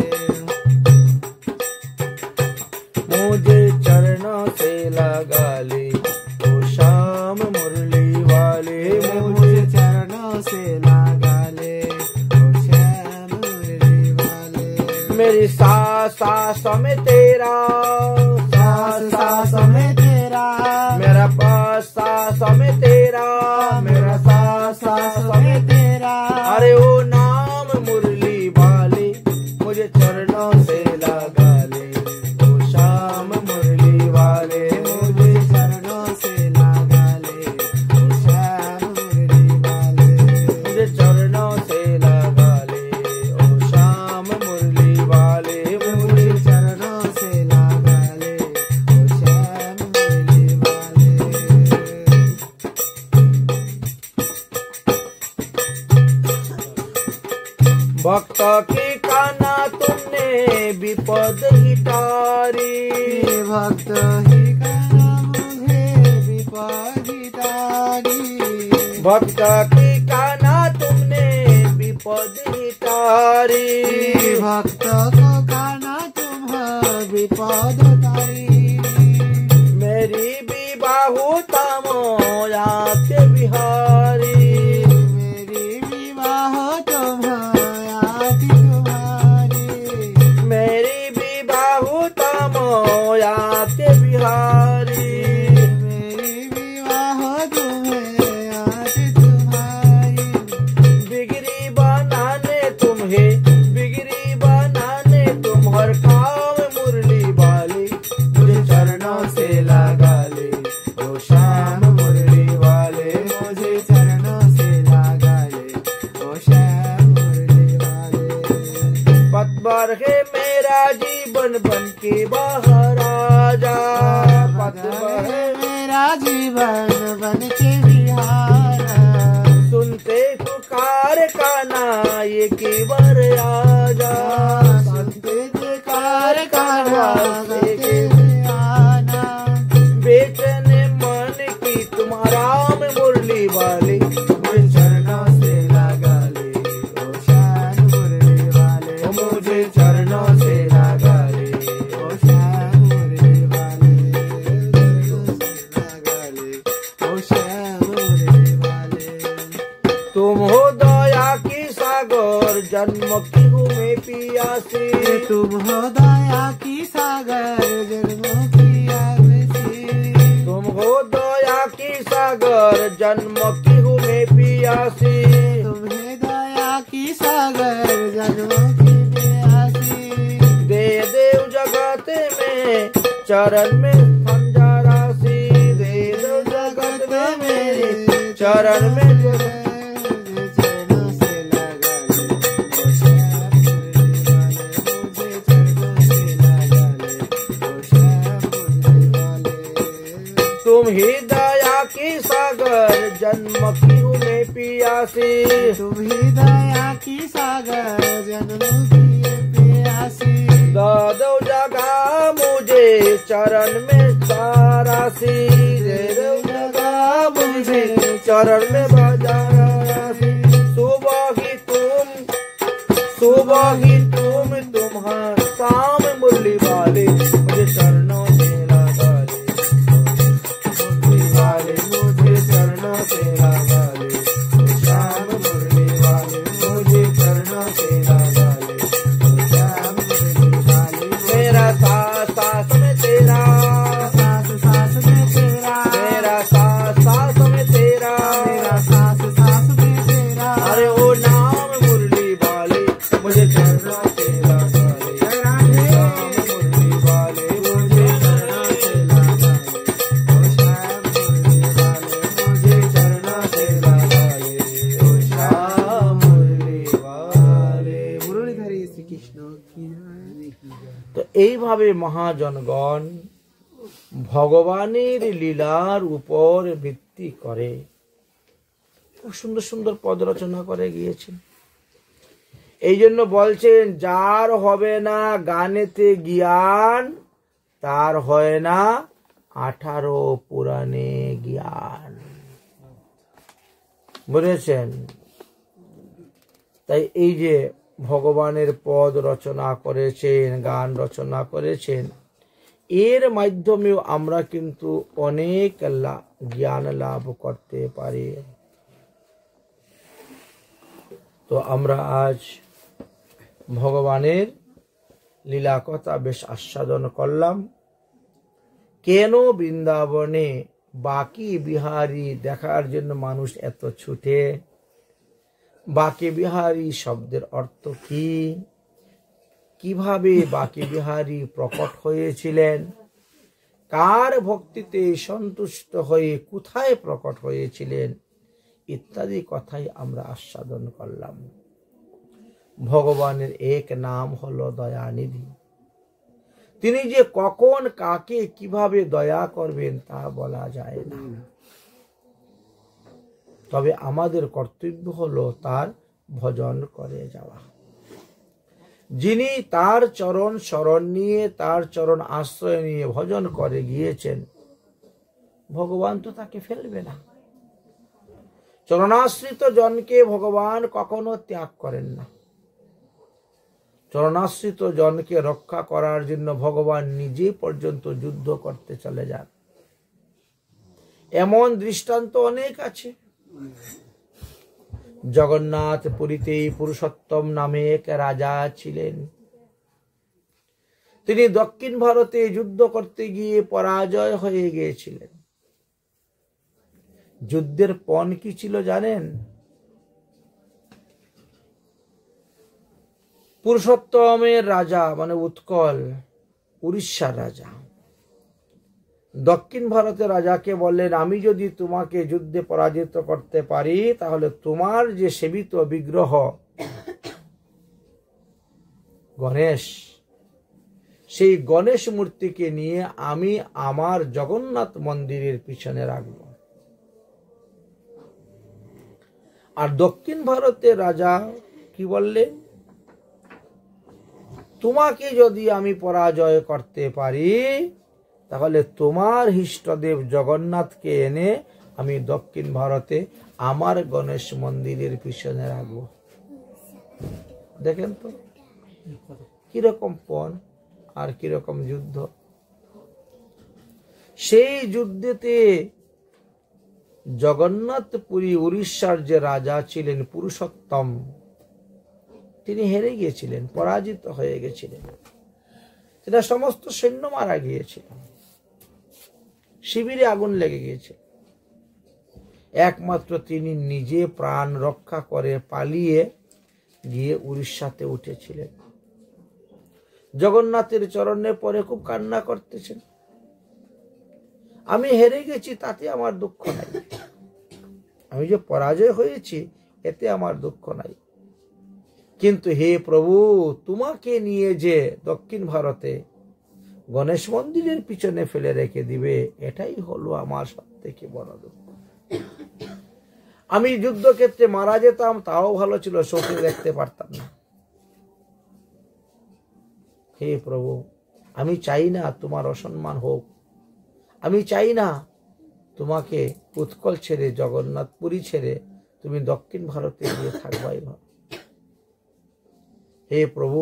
मुझे चरणों से लगा ले ओ श्याम मुरली वाले, मुझे चरणों से लगा ले ओ श्याम मुरली वाले। मेरी सांस सांस में तेरा, सांस सांस में तेरा, मेरा पास सांस में तेरा, मेरा सांस सांस में तेरा, अरे ओ नाम मुरली वाले, मुझे चरणों से लगा ले ओ श्याम मुरली वाले, मुझे चरणों से लगा ले ओ श्याम मुरली वाले, मुझे चरणों से लगा ले ओ श्याम मुरली वाले, मुझे चरणों से लगा ले ओ श्याम मुरली वाले। भक्त की काना तुमने विपद ही तारी, भक्त ही कहा मुझे विपद तारी, भक्त की काना तुमने विपद ही तारी, भक्त को काना तुम विपद तारी, मेरी विबाहु तमोयाते बिहारी, मेरी विवाह तुम्हारी तुम्हारी, मेरी विबाहु तमोयाते बिहारी, मेरी विवाह तुम्हारी तुम्हारी, बिगड़ी बनाने तुम्हें, बिगड़ी बनाने तुम्हारी महाराजा पद है मेरा जीवन बन के बिहारा, सुनते पुकार का नायक वर आजा, सुनते पुकार का नायक आना, बेचने मन की तुम्हारा में मुरली वाले मुझे चरणों से लगा ले, ओ श्याम मुरली वाले, मुझे चरणों से लगा ले। ओ श्याम मुरली वाले, लगा ले, ओ श्याम मुरली वाले। तुम हो दया की सागर जन्म की हूँ मैं पियासी, तुम हो दया की सागर जन्मों की आवेशी, तुम हो दया की सागर जन्म की हूँ मैं पियासी, तुम्हें दया की सागर जन्मों की प्यासी, दे देव जगत में चरण में संजा राशि, दे देव जगत में मेरे चरण में चरणों से लगा ले, ओ श्याम मुरली वाले, मुझे चरणों से लगा ले, ओ श्याम मुरली वाले। तुम ही दया की सागर जन्म की हूँ मैं पियासी, तुम ही दया की सागर जन्मों की प्यासी, दो जगह मुझे चरण में सारासी, दे दो जगह मुझे चरण में बाजारासी, सुबह ही तुम तुम्हारा शाम मुरली वाले मुझे चरणों से लगा ले, मुरली वाले मुझे चरणों से लगा ले, शाम मुरली वाले मुझे चरणों से लगा ले, श्याम मुरली वाले, मेरा सास सास में तेरा, सास सास में तेरा, मेरा सास सास में तेरा, मेरा सास सास में तेरा, अरे ओ नाम मुरली वाले मुझे चरणों से लगा ले, नाम मुरली वाले मुझे चरणों से लगा ले, ओ श्याम मुरली वाले, मुझे चरणों से लगा ले, ओ श्याम मुरली वाले। मुरलीधरी श्री कृष्ण की जय। তো এইভাবে মহাজনগণ ভগবানের লীলার উপর ভিত্তি করে খুব সুন্দর সুন্দর পদ রচনা করে গিয়েছেন। এই জন্য বলছেন যার হবে না গানেতে জ্ঞান তার হয় না 18 পুরাণে জ্ঞান, বুঝেছেন? তাই এই যে ভগবানের পদ রচনা করেছেন, গান রচনা করেছেন, এর মাধ্যমেও আমরা কিন্তু অনেক জ্ঞান লাভ করতে পারি। তো আমরা আজ ভগবানের লীলা কথা বেশ আস্বাদন করলাম। কেন বৃন্দাবনে বাকি বিহারী দেখার জন্য মানুষ এত ছুটে, বাকি বিহারী শব্দের অর্থ কি, কিভাবে বাকি বিহারী প্রকট হয়েছিলেন, কার ভক্তিতে সন্তুষ্ট হয়ে কোথায় প্রকট হয়েছিলেন, ইত্যাদি কথাই আমরা আস্বাদন করলাম। ভগবানের এক নাম হলো দয়ানিধি। তিনি যে কখন কাকে কিভাবে দয়া করবেন তা বলা যায় না, তবে আমাদের কর্তব্য হলো তার ভজন করে যাওয়া। যিনি তার চরণ শরণ নিয়ে, তার চরণ আশ্রয় নিয়ে ভজন করে গিয়েছেন, ভগবান তো তাকে ফেলবে না। চরণাশ্রিত জনকে ভগবান কখনো ত্যাগ করেন না। চরণাশ্রিত জনকে রক্ষা করার জন্য ভগবান নিজে পর্যন্ত যুদ্ধ করতে চলে যান। এমন দৃষ্টান্ত অনেক আছে। জগন্নাথ পুরীতে পুরুষোত্তম নামে এক রাজা ছিলেন। তিনি দক্ষিণ ভারতে যুদ্ধ করতে গিয়ে পরাজয় হয়ে গিয়েছিলেন। যুদ্ধের পণ কি ছিল জানেন? পুরুষোত্তমের রাজা মানে উৎকল, উড়িষ্যার রাজা, দক্ষিণ ভারতের রাজাকে বললেন, আমি যদি তোমাকে যুদ্ধে পরাজিত করতে পারি তাহলে তোমার যে সেবিত বিগ্রহ গণেশ, সেই গণেশ মূর্তিকে নিয়ে আমি আমার জগন্নাথ মন্দিরের পিছনে রাখব। আর দক্ষিণ ভারতের রাজা কি বললেন, তোমাকে যদি আমি পরাজয় করতে পারি তাহলে তোমার ইষ্টদেব জগন্নাথকে এনে আমি দক্ষিণ ভারতে আমার গণেশ মন্দিরের পিছনে রাখবো। দেখেন তো কিরকম পণ আর কিরকম যুদ্ধ। সেই যুদ্ধেতে জগন্নাথপুরী উড়িষ্যার যে রাজা ছিলেন পুরুষোত্তম, তিনি হেরে গিয়েছিলেন, পরাজিত হয়ে গেছিলেন। সেটা সমস্ত সৈন্য মারা গিয়েছিল, শিবিরে আগুন লেগে গিয়েছে। একমাত্র তিনি নিজে প্রাণ রক্ষা করে পালিয়ে গিয়ে উড়িষ্যাতে উঠেছিলেন। জগন্নাথের চরণে পরে খুব কান্না করতেছেন, আমি হেরে গেছি তাতে আমার দুঃখ নাই, আমি যে পরাজয় হয়েছি এতে আমার দুঃখ নাই, কিন্তু হে প্রভু তোমাকে নিয়ে যে দক্ষিণ ভারতে গণেশ মন্দিরের পিছনে ফেলে রেখে দিবে, এটাই হলো আমার সবথেকে বড় দুঃখ। আমি যুদ্ধক্ষেত্রে মারা যেতাম তাও ভালো ছিল, চোখে দেখতে পারতাম না। হে প্রভু আমি চাই না তোমার অসম্মান হোক, আমি চাই না তোমাকে উৎকল ছেড়ে জগন্নাথপুরী ছেড়ে তুমি দক্ষিণ ভারতে গিয়ে থাকবাই। হে প্রভু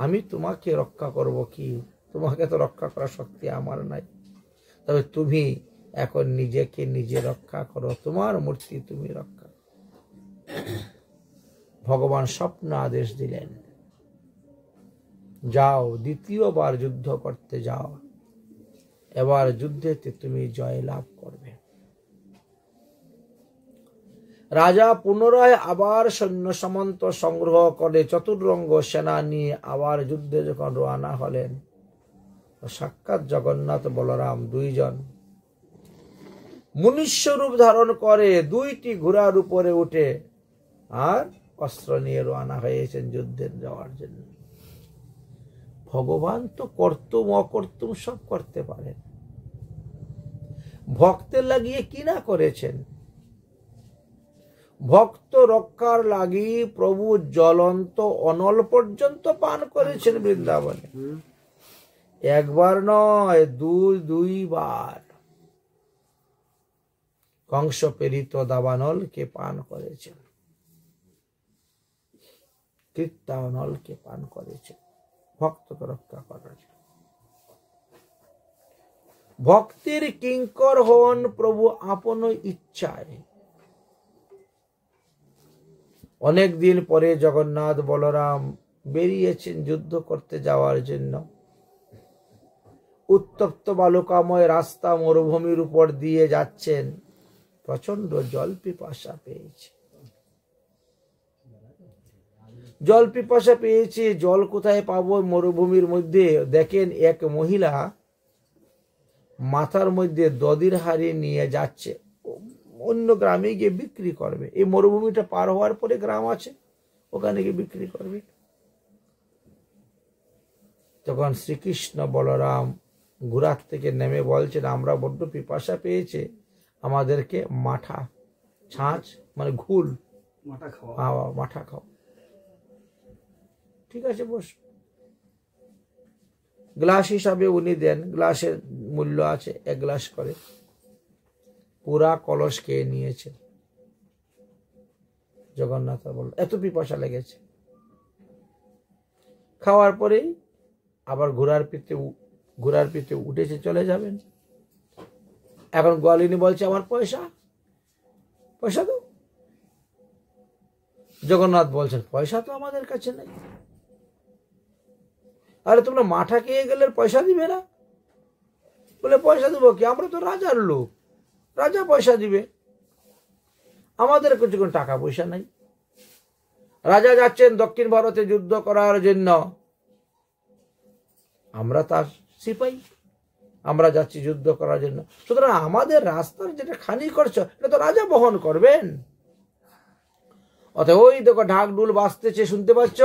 আমি তোমাকে রক্ষা করব কি, তোমাকে তো রক্ষা করার শক্তি আমার নাই, তবে তুমি এখন নিজেকে নিজে রক্ষা করো, তোমার মূর্তি তুমি রক্ষা। ভগবান স্বপ্ন আদেশ দিলেন, যাও দ্বিতীয়বার যুদ্ধ করতে যাও, এবার যুদ্ধেতে তুমি জয় লাভ করবে। রাজা পুনরায় আবার সৈন্য সামন্ত সংগ্রহ করে চতুরঙ্গ সেনা নিয়ে আবার যুদ্ধে যখন রওনা হলেন, সাক্ষাৎ জগন্নাথ বলরাম দুইজন মনুষ্য রূপ ধারণ করে দুইটি ঘোড়ার উপরে উঠে আর অস্ত্র নিয়ে রওনা হয়েছেন যুদ্ধে যাওয়ার জন্য। ভগবান তো কর্তুম অকর্তুম সব করতে পারেন, ভক্তের লাগিয়ে কি না করেছেন। ভক্ত রক্ষার লাগি প্রভু জ্বলন্ত অনল পর্যন্ত পান করেছেন বৃন্দাবনে, একবার নয় দুইবার। কংস প্রেরিত দাবানলকে পান করেছেন, কীর্তানলকে পান করেছেন ভক্তকে রক্ষা করার জন্য। ভক্তের কিঙ্কর হন প্রভু আপন ইচ্ছায়। অনেকদিন পরে জগন্নাথ বলরাম বেরিয়েছেন যুদ্ধ করতে যাওয়ার জন্য। উত্তপ্ত বালুকাময় রাস্তা মরুভূমির উপর দিয়ে যাচ্ছেন, প্রচন্ড জল পিপাসা পেয়েছে। জল পিপাসা পেয়েছে, জল কোথায় পাবো মরুভূমির মধ্যে। দেখেন এক মহিলা মাথার মধ্যে দধির হাড়ি নিয়ে যাচ্ছে, অন্য গ্রামে গিয়ে বিক্রি করবে। এই মরুভূমিটা পার হওয়ার পরে গ্রাম আছে, ওখানে গিয়ে বিক্রি করবে। তখন শ্রীকৃষ্ণ বলরাম ঘোড়ার থেকে নেমে বলছেন, আমরা বড্ড পিপাসা পেয়েছে, আমাদেরকে মাঠা ছাঁচ মানে ঘুল মাঠা খাও। ঠিক আছে বস। গ্লাস হিসাবে উনি দেন, গ্লাসের মূল্য আছে 1 গ্লাস করে, পুরা কলস খেয়ে নিয়েছে। জগন্নাথ বলল এত পিপাসা লেগেছে। খাওয়ার পরেই আবার ঘোড়ার পিঠে উঠেছে, চলে যাবেন। এখন গোয়ালিনী বলছে আমার পয়সা দাও। জগন্নাথ বলছেন পয়সা তো আমাদের কাছে নেই। আরে তোমরা মাঠা খেয়ে গেলে পয়সা দিবে না? বলে পয়সা দেবো কি, আমরা তো রাজার লোক, রাজা পয়সা দিবে, আমাদের কিছু কোনো টাকা পয়সা নাই। রাজা যাচ্ছেন দক্ষিণ ভারতে যুদ্ধ করার জন্য, আমরা তার সিপাই, আমরা যাচ্ছি যুদ্ধ করার জন্য, সুতরাং আমাদের রাস্তার যেটা খানি খরচ এটা তো রাজা বহন করবেন। অতএব ওই দেখো ঢাক ঢুল বাজতেছে, শুনতে পাচ্ছ?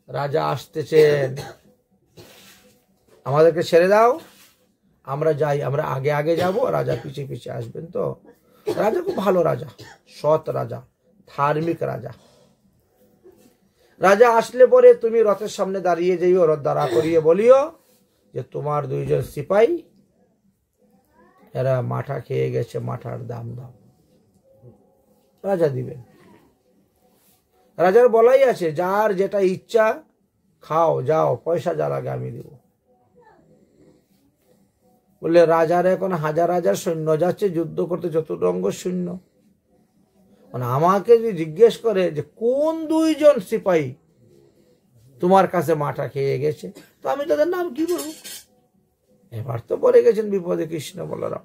রাজা আসতেছেন। আমাদেরকে ছেড়ে দাও, আমরা যাই, আমরা আগে আগে যাব, রাজা পিছিয়ে পিছিয়ে আসবেন। তো রাজা খুব ভালো রাজা, সৎ রাজা, ধার্মিক রাজা। রাজা আসলে পরে তুমি রথের সামনে দাঁড়িয়ে যাইও, রথ দাঁড়া করিয়ে বলিও যে তোমার 2 জন সিপাহী এরা মাঠা খেয়ে গেছে, মাঠার দাম দাও। রাজা দিবেন। রাজার বলাই আছে, যার যেটা ইচ্ছা খাও, যাও, পয়সা যা লাগে আমি দিব। বললে রাজার এখন হাজার হাজার সৈন্য যাচ্ছে যুদ্ধ করতে, চতুরঙ্গ সৈন্য। মানে আমাকে যদি জিজ্ঞেস করে যে কোন 2 জন সিপাহী তোমার কাছে মাঠা খেয়ে গেছে, তো আমি তাদের নাম কি বলবো? এবার তো পড়ে গেছেন বিপদে কৃষ্ণ বলরাম।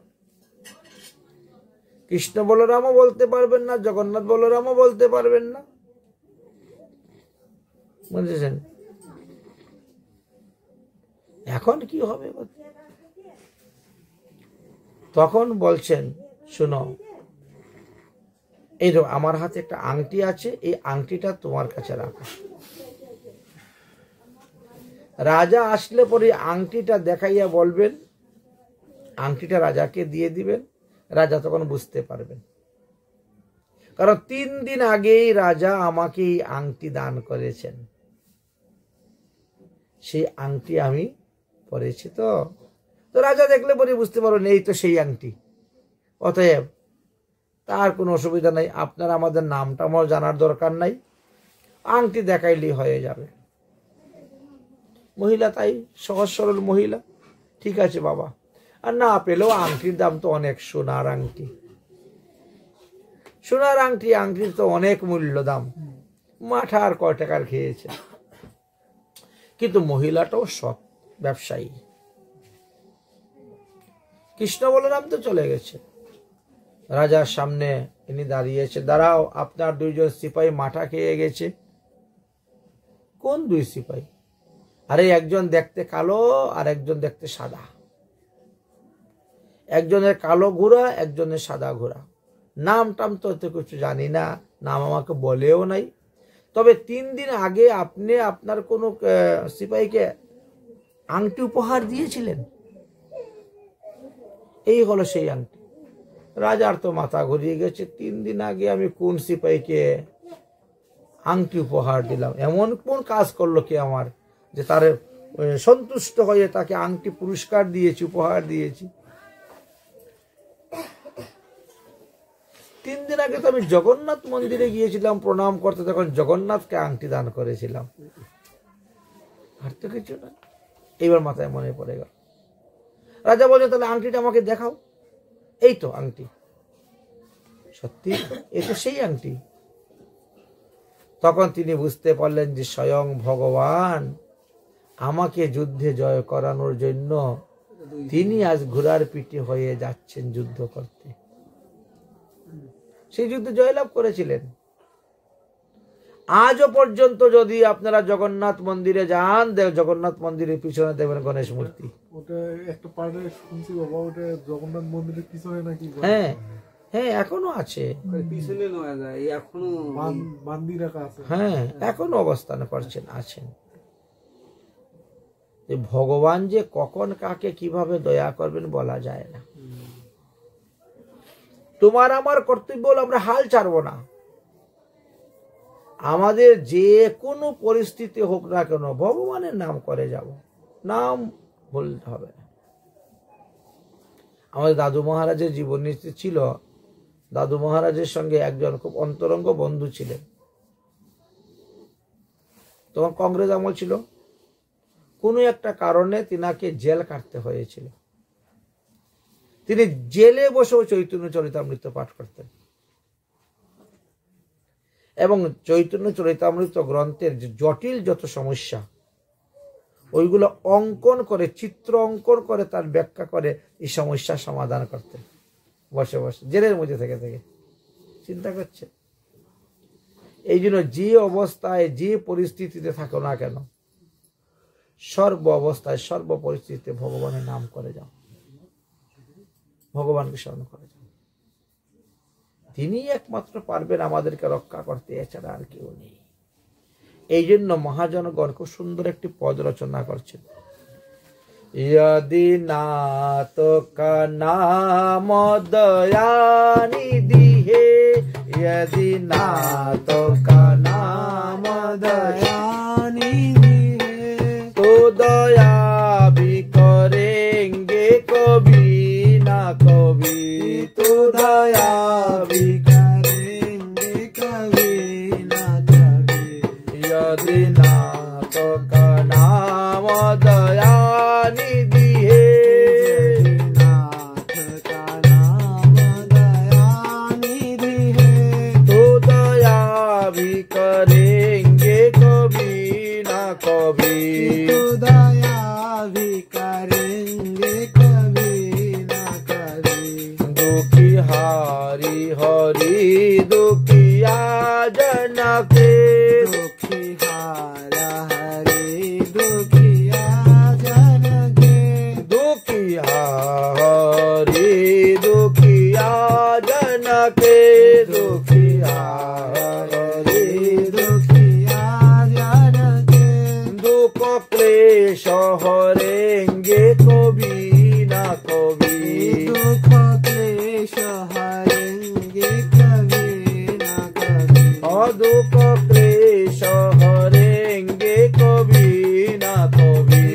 কৃষ্ণ বলরামও বলতে পারবেন না, জগন্নাথ বলরামও বলতে পারবেন না, বুঝেছেন? এখন কি হবে? তখন বলছেন, শুনো, এই আমার হাতে একটা আংটি আছে, এই আংটিটা তোমার কাছে রাখো। রাজা আসলে পরে আংটিটা দেখাইয়া বলবেন, আংটিটা রাজাকে দিয়ে দিবেন। রাজা তখন বুঝতে পারবেন, কারণ 3 দিন আগেই রাজা আমাকে এই আংটি দান করেছেন, সেই আংটি আমি পরেছি। তো রাজা দেখলে পরে বুঝতে পারবেন এই তো সেই আংটি। অতএব তার কোনো অসুবিধা নাই, আপনার আমাদের নামটা আমার জানার দরকার নাই, আংটি দেখাইলেই হয়ে যাবে। মহিলা তাই সহজ সরল মহিলা, ঠিক আছে বাবা। আর না পেলেও আংটির দাম তো অনেক, সোনার আংটি, সোনার আংটি, আংটির তো অনেক মূল্য দাম। মাঠা আর কয় টাকার খেয়েছে, কিন্তু মহিলাটাও সৎ ব্যবসায়ী। কৃষ্ণ বলরাম তো চলে গেছে, রাজার সামনে ইনি দাঁড়িয়েছে। দাঁড়াও, আপনার 2 জন সিপাহী মাঠা খেয়ে গেছে। কোন 2 সিপাহী? আরে একজন দেখতে কালো আর একজন দেখতে সাদা। একজনের কালো ঘোড়া, একজনের সাদা ঘোড়া। নাম টাম তো কিছু জানি না, নাম আমাকে বলেও নাই। তবে 3 দিন আগে আপনি আপনার কোনো সিপাহীকে আংটি উপহার দিয়েছিলেন, এই হলো সেই আংটি। রাজার তো মাথা ঘুরিয়ে গেছে, 3 দিন আগে আমি কোন সিপাহীকে আংটি উপহার দিলাম? এমন কোন কাজ করলো কি আমার যে তার সন্তুষ্ট হয়ে তাকে আংটি পুরস্কার দিয়েছি, উপহার দিয়েছি? 3 দিন আগে তো আমি জগন্নাথ মন্দিরে গিয়েছিলাম প্রণাম করতে, তখন জগন্নাথকে আংটি দান করেছিলাম, আর তো কিছু না। এইবার মাথায় মনে পড়ে গেল। রাজা বলছে, তাহলে আংটিটা আমাকে দেখাও। এই তো আংটি, সত্যি এই তো সেই আংটি। তখন তিনি বুঝতে পারলেন যে স্বয়ং ভগবান আমাকে যুদ্ধে জয় করানোর জন্য তিনি আজ ঘোড়ার পিঠে হয়ে যাচ্ছেন যুদ্ধ করতে। সেই যুদ্ধে জয়লাভ করেছিলেন। আজও পর্যন্ত যদি আপনারা জগন্নাথ মন্দিরে যান, জগন্নাথ মন্দিরের পিছনে দেখবেন গণেশ মূর্তি। ওটা একটা পাড়ে শুনছি বাবা, ওটা জগন্নাথ মন্দিরের পিছনে নাকি? হ্যাঁ হ্যাঁ, এখনো আছে, পিছনে নেওয়া যায়, এখনো বান্দি রাখা আছে। হ্যাঁ, এখনো অবস্থান করছেন, আছেন। ভগবান যে কখন কাকে কিভাবে দয়া করবেন বলা যায় না। তোমার আমার কর্তব্য হলো আমরা হাল ছাড়বো না। আমাদের যে কোনো পরিস্থিতি হোক না কেন ভগবানের নাম করে যাব, নাম বলতে হবে না। আমাদের দাদু মহারাজের জীবনী ছিল, দাদু মহারাজের সঙ্গে একজন খুব অন্তরঙ্গ বন্ধু ছিলেন। তখন কংগ্রেস আমল ছিল, কোনো একটা কারণে তিনাকে জেল কাটতে হয়েছিল। তিনি জেলে বসেও চৈতন্য চরিতামৃত পাঠ করতেন এবং চৈতন্য চরিতামৃত গ্রন্থের যে জটিল যত সমস্যা ওইগুলো অঙ্কন করে, চিত্র অঙ্কন করে তার ব্যাখ্যা করে এই সমস্যার সমাধান করতেন বসে বসে, জেলের মধ্যে থেকে থেকে। চিন্তা করছে, এই জন্য যে অবস্থায় যে পরিস্থিতিতে থাকো না কেন, সর্ব অবস্থায় সর্ব পরিস্থিতিতে ভগবানের নাম করে যাও, ভগবানকে স্মরণ করে যাও। তিনি একমাত্র পারবেন আমাদেরকে রক্ষা করতে, এছাড়া আর কেউ নেই। এই জন্য মহাজনগণ খুব সুন্দর একটি পদ রচনা করছেন। यदि नाथ का नाम दया निधि है, यदि नाथ का नाम दया दयानिधि है, तो दया भी करेंगे कभी ना कभी, तो दया भी करेंगे कभी ना कभी। यदि नाथ का नाम दया निधि है, नाथ का नाम दयानिधि है, तो दया भी करेंगे कभी ना कभी। तो दया भी करेंगे कभी ना कभी। दुखी हारी हरि दुखिया जन के, दुखी हारा हरि दुखिया जन के, दुखी हरि दुखिया जन के, दुखिया हरि दुखिया जन के, दुख क्लेश हरेंगे कभी ना कभी। दुख क्लेश हरेंगे कभी ना कभी। दुख क्लेश हरेंगे कभी ना कभी।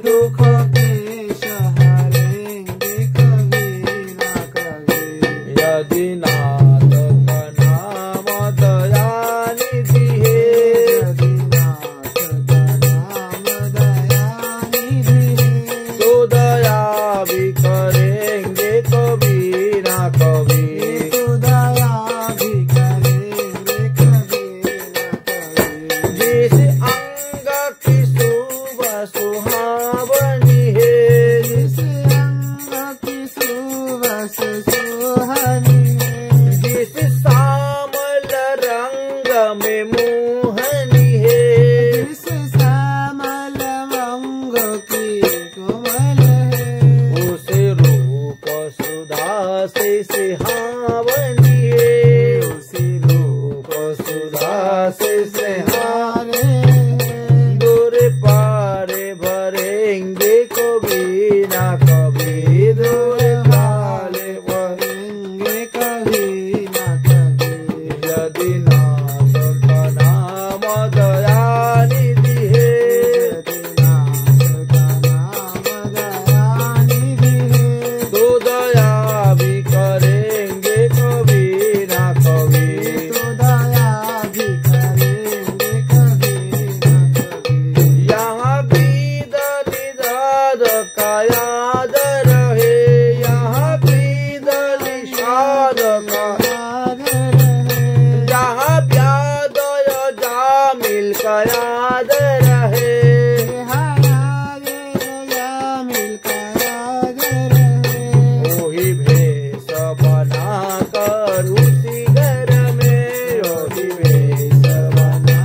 दुख क्लेश हरेंगे कभी ना कभी। यदि नाथ का नाम दया निधि है, यदि नाथ का नाम दयानिधि है, तो दया भी करेंगे कभी ना कभी। तो दया भी करेंगे कभी ना कभी। जिस अंग की सुबह सुहावनी है, जिस अंग की सुबस सुहानी है, जिस श्यामल रंग में मोहनी है, जिस श्यामल अंग की कोमल है, उसे रूप सुधा से सिहावनी है, उसी रूप सुधा से सिहावनी। हारे दूर पारे भरेंगे कभी ना कभी, दूर पारे भरेंगे कभी ना कभी। यदि नाथ का नाम दया निधि है, यदि नाथ का नाम दयानिधि है, तो दया भी करेंगे कभी ना कभी। तो दया भी करेंगे कभी ना कभी। यहाँ भी दलिदाद का याद रहे, यहाँ भी दलिशाद का, याद रहे, जहाँ प्याद जामिल का याद रहे। या मिलकर याद रहे, वही भेष बना कर उसी घर में, वही भेष बना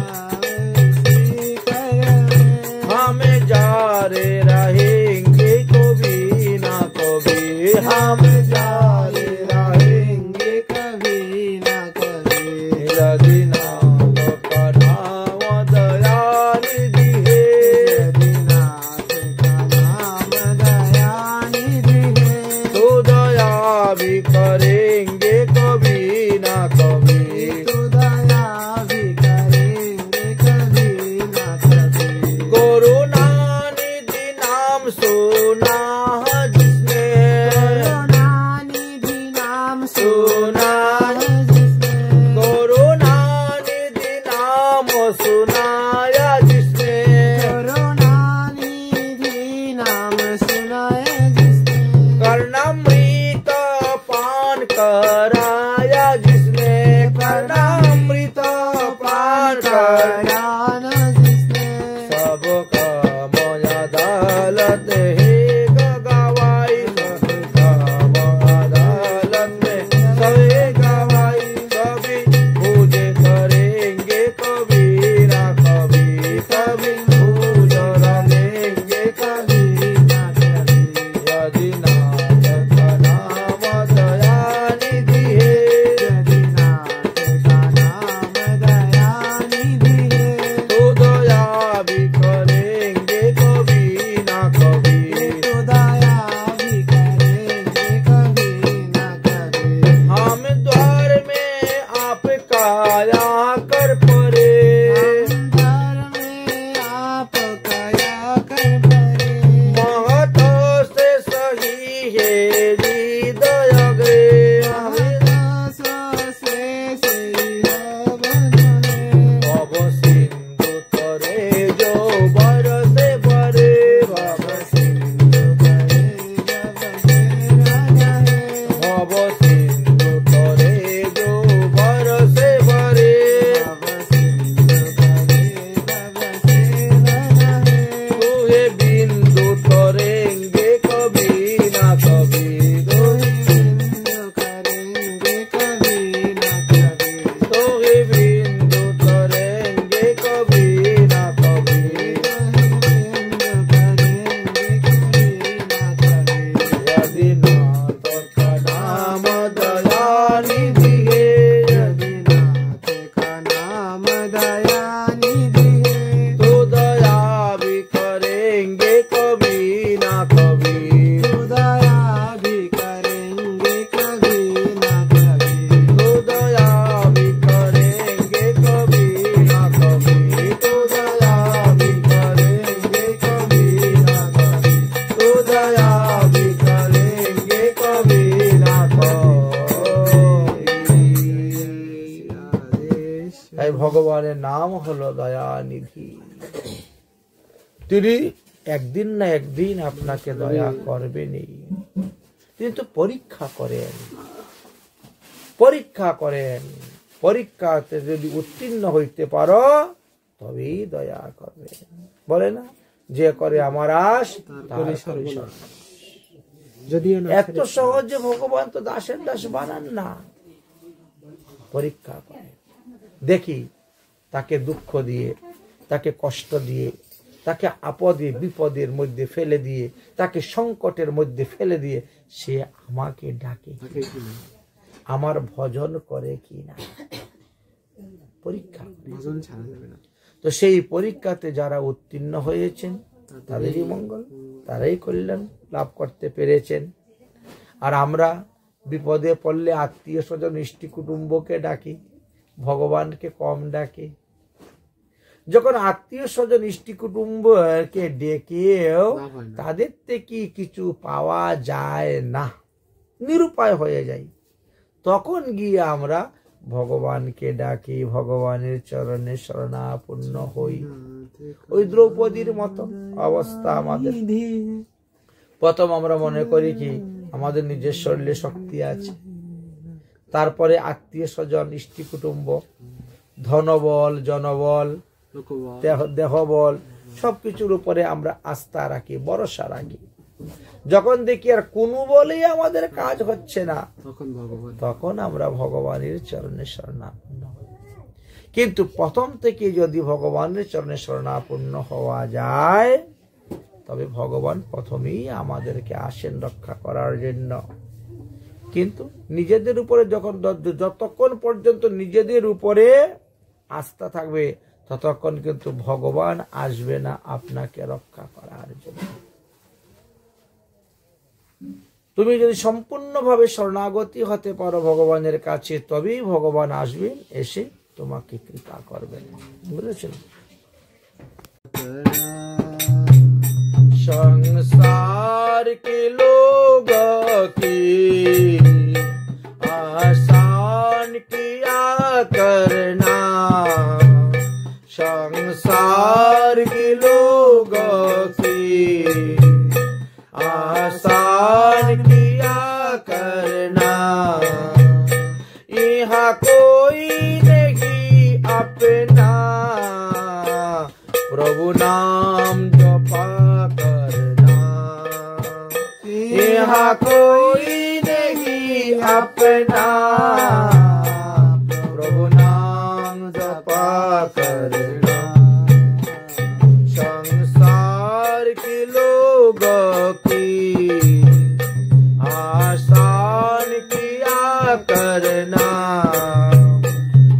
इसी कर हमें जारे रहेंगे कभी ना कभी, हम जारे रहेंगे कभी ना कभी। यदि नाथ का नाम दया निधि है, यदि नाथ का नाम दयानिधि है, तो दया भी करेंगे कभी ना कभी। तो दया भी करेंगे कभी ना कभी। कोरोना निधि नाम सुना जिसने, करुणानिधि नाम सुना जिसने, कोरोना निधि नाम सुनाया जिसने, करुणानिधि नाम सुनाया जिसने, कर्णामृत पान कराया जिसने, कर्णामृत पान कर कल्याण जिसने, सबका मोया दालत है गवाई, सबका मोया दालत में सवे गवाई। कभी पूजे करेंगे कभी ना कभी, कभी पूजा रहेंगे कभी ना कभी। यदि नाथ का नाम दया निधि है, দিহে হৃদয় গে ভব সিন্ধু তরে যো বরসে পরে ভব ভব সিন্ধু তরে যো বরসে পরে তুহে বিন্দু তরেঙ্গে কবি না কবি তোহে বিন্দু তরেঙ্গে কবি না কবি यदि नाथ का नाम दया निधि है तो दया भी करेंगे कभी ना कभी तो दया भी करेंगे कभी ना कभी तो दया भी करेंगे कभी ना कभी तो दया भी करेंगे कभी ना कभी तो दया भी करेंगे कभी ना তাই ভগবানের নাম হলো দয়ানিধি। তিনি একদিন না একদিন আপনাকে দয়া করবেনই, কিন্তু পরীক্ষা করেন, পরীক্ষা করেন। পরীক্ষাতে যদি উত্তীর্ণ হইতে পারো তবেই দয়া করবেন। বলে না, যে করে আমার আশ তার পরিশ্রম। যদিও এত সহজে ভগবান তো দাসের দাস বানান না, পরীক্ষা করে দেখি তাকে দুঃখ দিয়ে, তাকে কষ্ট দিয়ে, তাকে আপদে বিপদের মধ্যে ফেলে দিয়ে, তাকে সংকটের মধ্যে ফেলে দিয়ে সে আমাকে ডাকে কিনা, আমার ভজন করে কিনা, পরীক্ষা করে। ভজন ছাড়া যাবে না। তো সেই পরীক্ষাতে যারা উত্তীর্ণ হয়েছেন তাদেরই মঙ্গল, তারাই কল্যাণ লাভ করতে পেরেছেন। আর আমরা বিপদে পড়লে আত্মীয় স্বজন ইষ্টি কুটুম্বকে ডাকি, ভগবানকে কম ডাকে। যখন আত্মীয় স্বজন ইষ্টি কুটুম্বকে ডেকেও তাদের থেকে কিছু পাওয়া যায় না, নিরুপায় হয়ে যায়, তখন গিয়ে আমরা ভগবানকে ডাকি, ভগবানের চরণে শরণাপন্ন হই। ওই দ্রৌপদীর মতো অবস্থা আমাদের। প্রথম আমরা মনে করি কি আমাদের নিজের শরীরে শক্তি আছে, তারপরে আত্মীয় স্বজন ইষ্টি কুটুম্ব, ধনবল জনবল দেহবল সবকিছুর উপরে আমরা আস্থা রাখি, ভরসা রাখি। যখন দেখি আর কোনো বলেই আমাদের কাজ হচ্ছে না, তখন আমরা ভগবানের চরণে শরণাপন্ন হই। কিন্তু প্রথম থেকে যদি ভগবানের চরণে শরণাপন্ন হওয়া যায় তবে ভগবান প্রথমেই আমাদেরকে আসেন রক্ষা করার জন্য। কিন্তু নিজেদের উপরে যতক্ষণ পর্যন্ত নিজেদের উপরে আস্থা থাকবে ততক্ষণ কিন্তু ভগবান আসবে না আপনাকে রক্ষা করার জন্য। তুমি যদি সম্পূর্ণভাবে শরণাগতি হতে পারো ভগবানের কাছে, তবেই ভগবান আসবেন, এসে তোমাকে কৃপা করবেন। বুঝেছেন? संसार के लोग की आसान किया करना, संसार के लोग की आसान किया करना। यहाँ कोई नहीं अपना, प्रभु नाम जपा करना। यहाँ कोई नहीं अपना, प्रभु नाम जपा करना। संसार के लोग की आसान किया करना,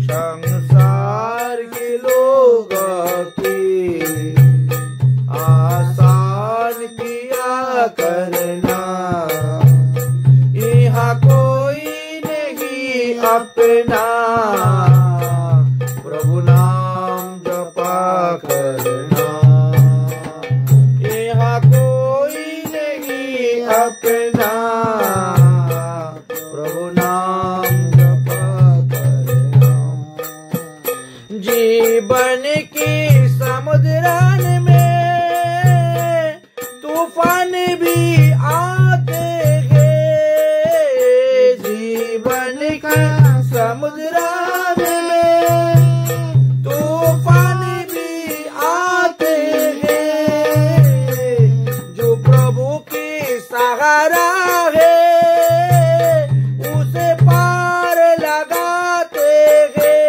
संसार के लोग की आसान किया करना। यहाँ कोई नहीं अपना, प्रभु नाम जपा करना। यहाँ कोई नहीं अपना, करना, प्रभु नाम जपा करना। जीवन की समुद्रान में तूफान भी आते हैं, जीवन का समुद्रान में तूफान भी आते हैं, जो प्रभु की सहारा है उसे पार लगाते हैं,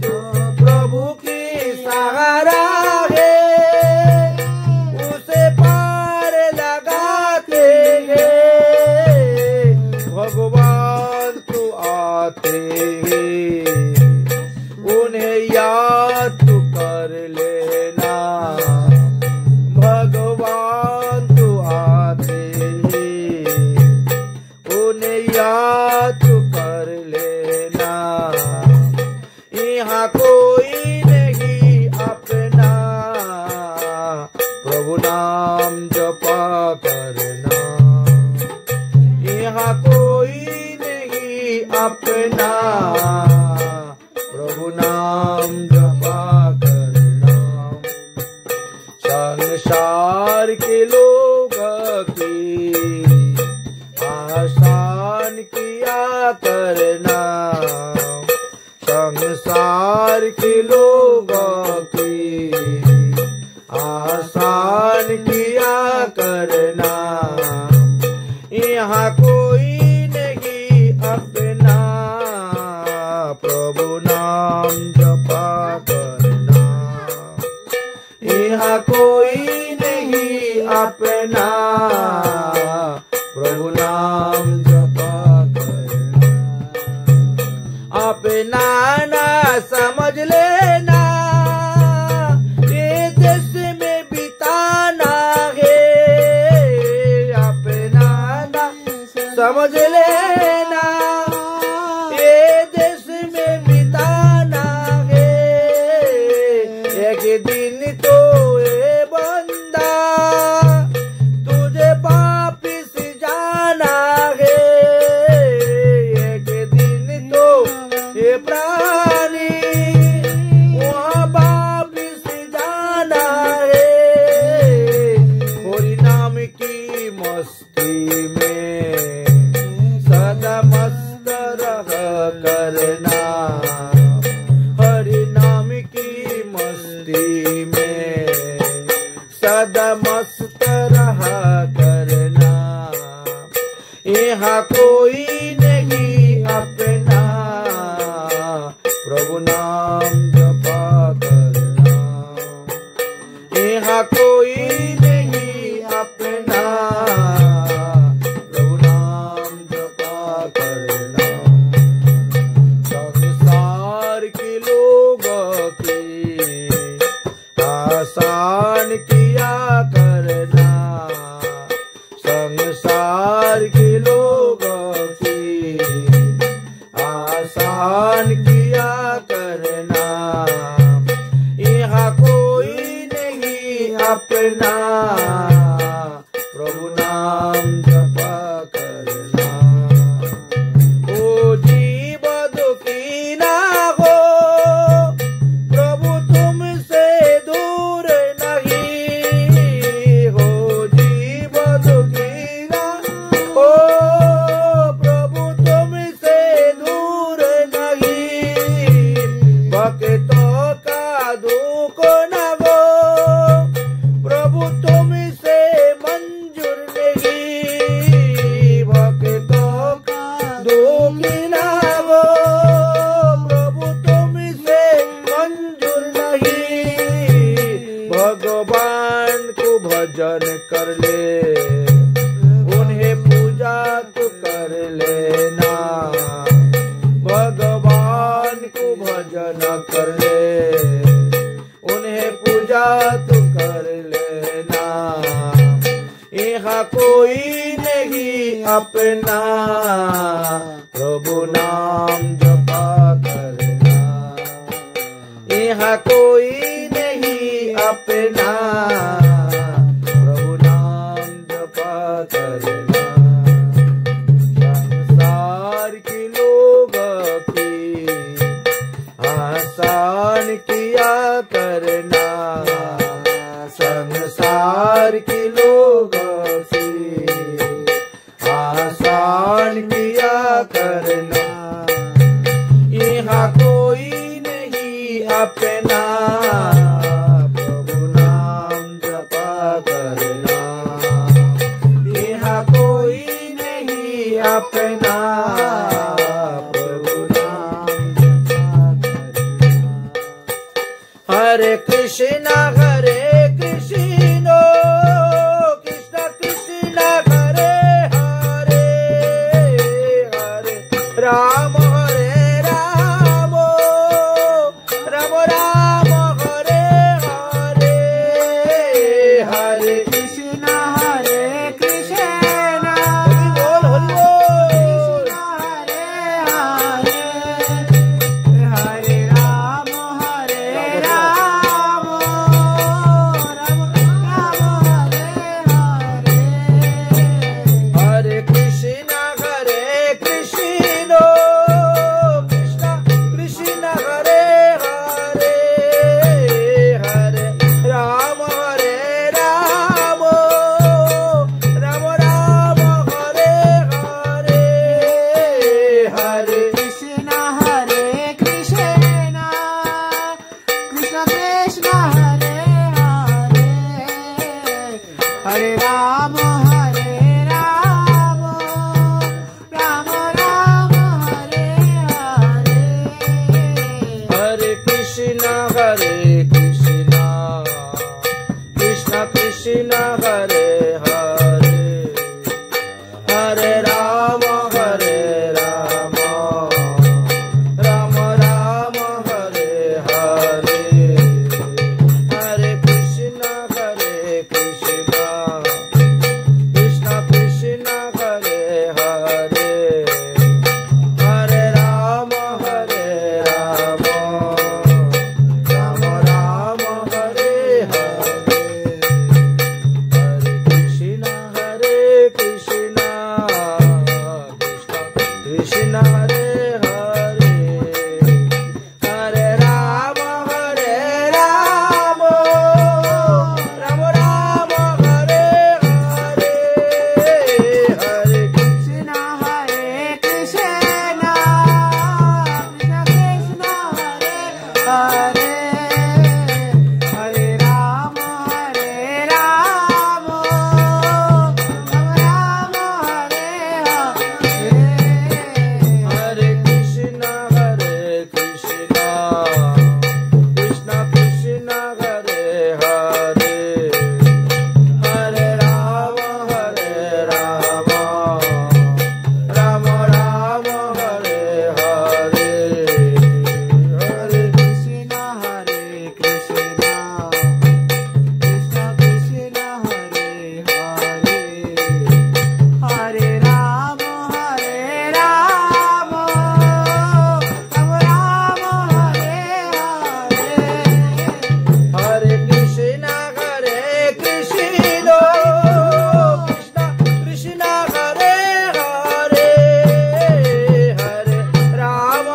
जो प्रभु की सहारा है उसे पार लगाते हैं। भगवान तू आते हैं, उन्हें याद तू कर लेना, भगवान तू आते हैं, उन्हें याद तू कर लेना। यहाँ कोई नहीं अपना, प्रभु नाम जपा करना। यहाँ कोई नहीं अपना, प्रभु नाम जपा करना। संसार के लोग की आसान किया करना, संसार के लोगों की आसान किया करना। यहाँ कोई नहीं अपना, प्रभु नाम जपा करना। यहाँ कोई नहीं अपना, प्रभु नाम जपा करना। अपना ना समझ लेना, ये देश में बिताना है, अपना ना समझ लेना, ये देश में बिताना है। एक दिन तो ये बंदा तुझे वापिस जाना है, एक दिन तो ये प्राणी वहाँ वापिस जाना है। हरि नाम की मस्ती में सदा मस्त रह करना, हरि नाम की मस्ती में सदा मस्त रह करना। यहाँ कोई नहीं अपना, प्रभु नाम जपा करना। यहाँ कोई नहीं अपना, प्रभु नाम जपा करना। संसार के लोगों की आसान किया करना, संसार के लोगों की आसान किया करना। यहाँ कोई नहीं अपना, प्रभु नाम जपा करना। ओ जीव दुखी ना हो, प्रभु तुमसे दूर नहीं हो, जीव दुखी ना हो, प्रभु तुमसे दूर नहीं। भक्तों का दुख न हो, प्रभु तुमसे मंजूर नहीं। भक्तों का दुख न हो, प्रभु तुमसे मंजूर नहीं। भगवान को भजन कर ले, उन्हें पूजा तो कर लेना, भगवान को भजन कर ले, उन्हें पूजा तो कर लेना। यहाँ कोई नहीं अपना, प्रभु नाम जपा करना। यहाँ कोई नहीं अपना, प्रभु नाम जपा करना। करना, संसार के लोग की आसान किया करना, संसार के लोग की आसान किया करना, यहाँ कोई नहीं अपना, प्रभु नाम जपा करना, यहाँ कोई नहीं अपना, प्रभु नाम जपा करना। हरे कृष्ण कृष्ण कृष्ण हरे हरे, हरे राम हरे राम, राम राम हरे हरे, हरे कृष्ण बोल बोल, हरे हरे, हरे राम हरे राम, राम राम हरे हरे, हरे कृष्ण कृष्ण कृष्ण हरे हरे, हरे राम हरे राम, राम राम हरे हरे, हरे कृष्ण कृष्ण कृष्ण हरे हरे, हरे राम हरे राम, राम राम हरे हरे, हरे कृष्ण कृष्ण कृष्ण हरे हरे, हरे राम राम, राम राम हरे हरे, हरे कृष्ण कृष्ण कृष्ण हरे हरे, हरे राम राम, राम राम हरे हरे, हरे कृष्ण कृष्ण कृष्ण हरे हरे, हरे राम राम, राम राम हरे हरे, हरे कृष्ण कृष्ण कृष्ण हरे हरे, हरे राम राम, राम राम हरे हरे, हरे कृष्ण कृष्ण कृष्ण हरे हरे, हरे राम राम, राम राम हरे हरे, हरे कृष्ण कृष्ण कृष्ण हरे हरे, हरे राम राम, राम राम हरे हरे, हरे कृष्ण कृष्ण कृष्ण हरे हरे, हरे राम राम, राम राम हरे हरे, हरे कृष्ण कृष्ण कृष्ण हरे हरे, हरे राम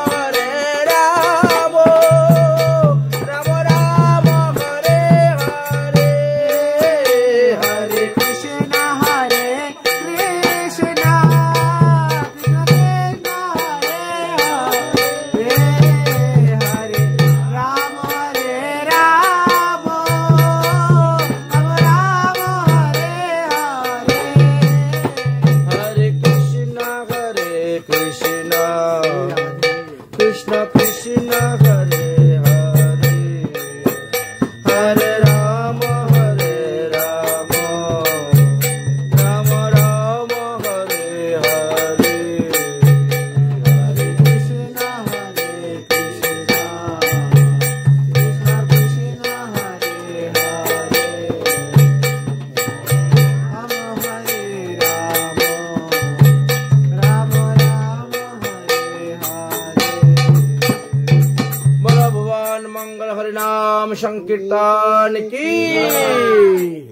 राम, राम राम हरे हरे, हरे कृष्ण कृष्ण कृष्ण हरे हरे, हरे राम राम, राम राम हरे हरे, हरे कृष्ण कृष्ण कृष्ण हरे हरे, राम हरे राम, राम राम हरे हरे। बोलो भगवान मंगल हरि नाम संकीर्तन की।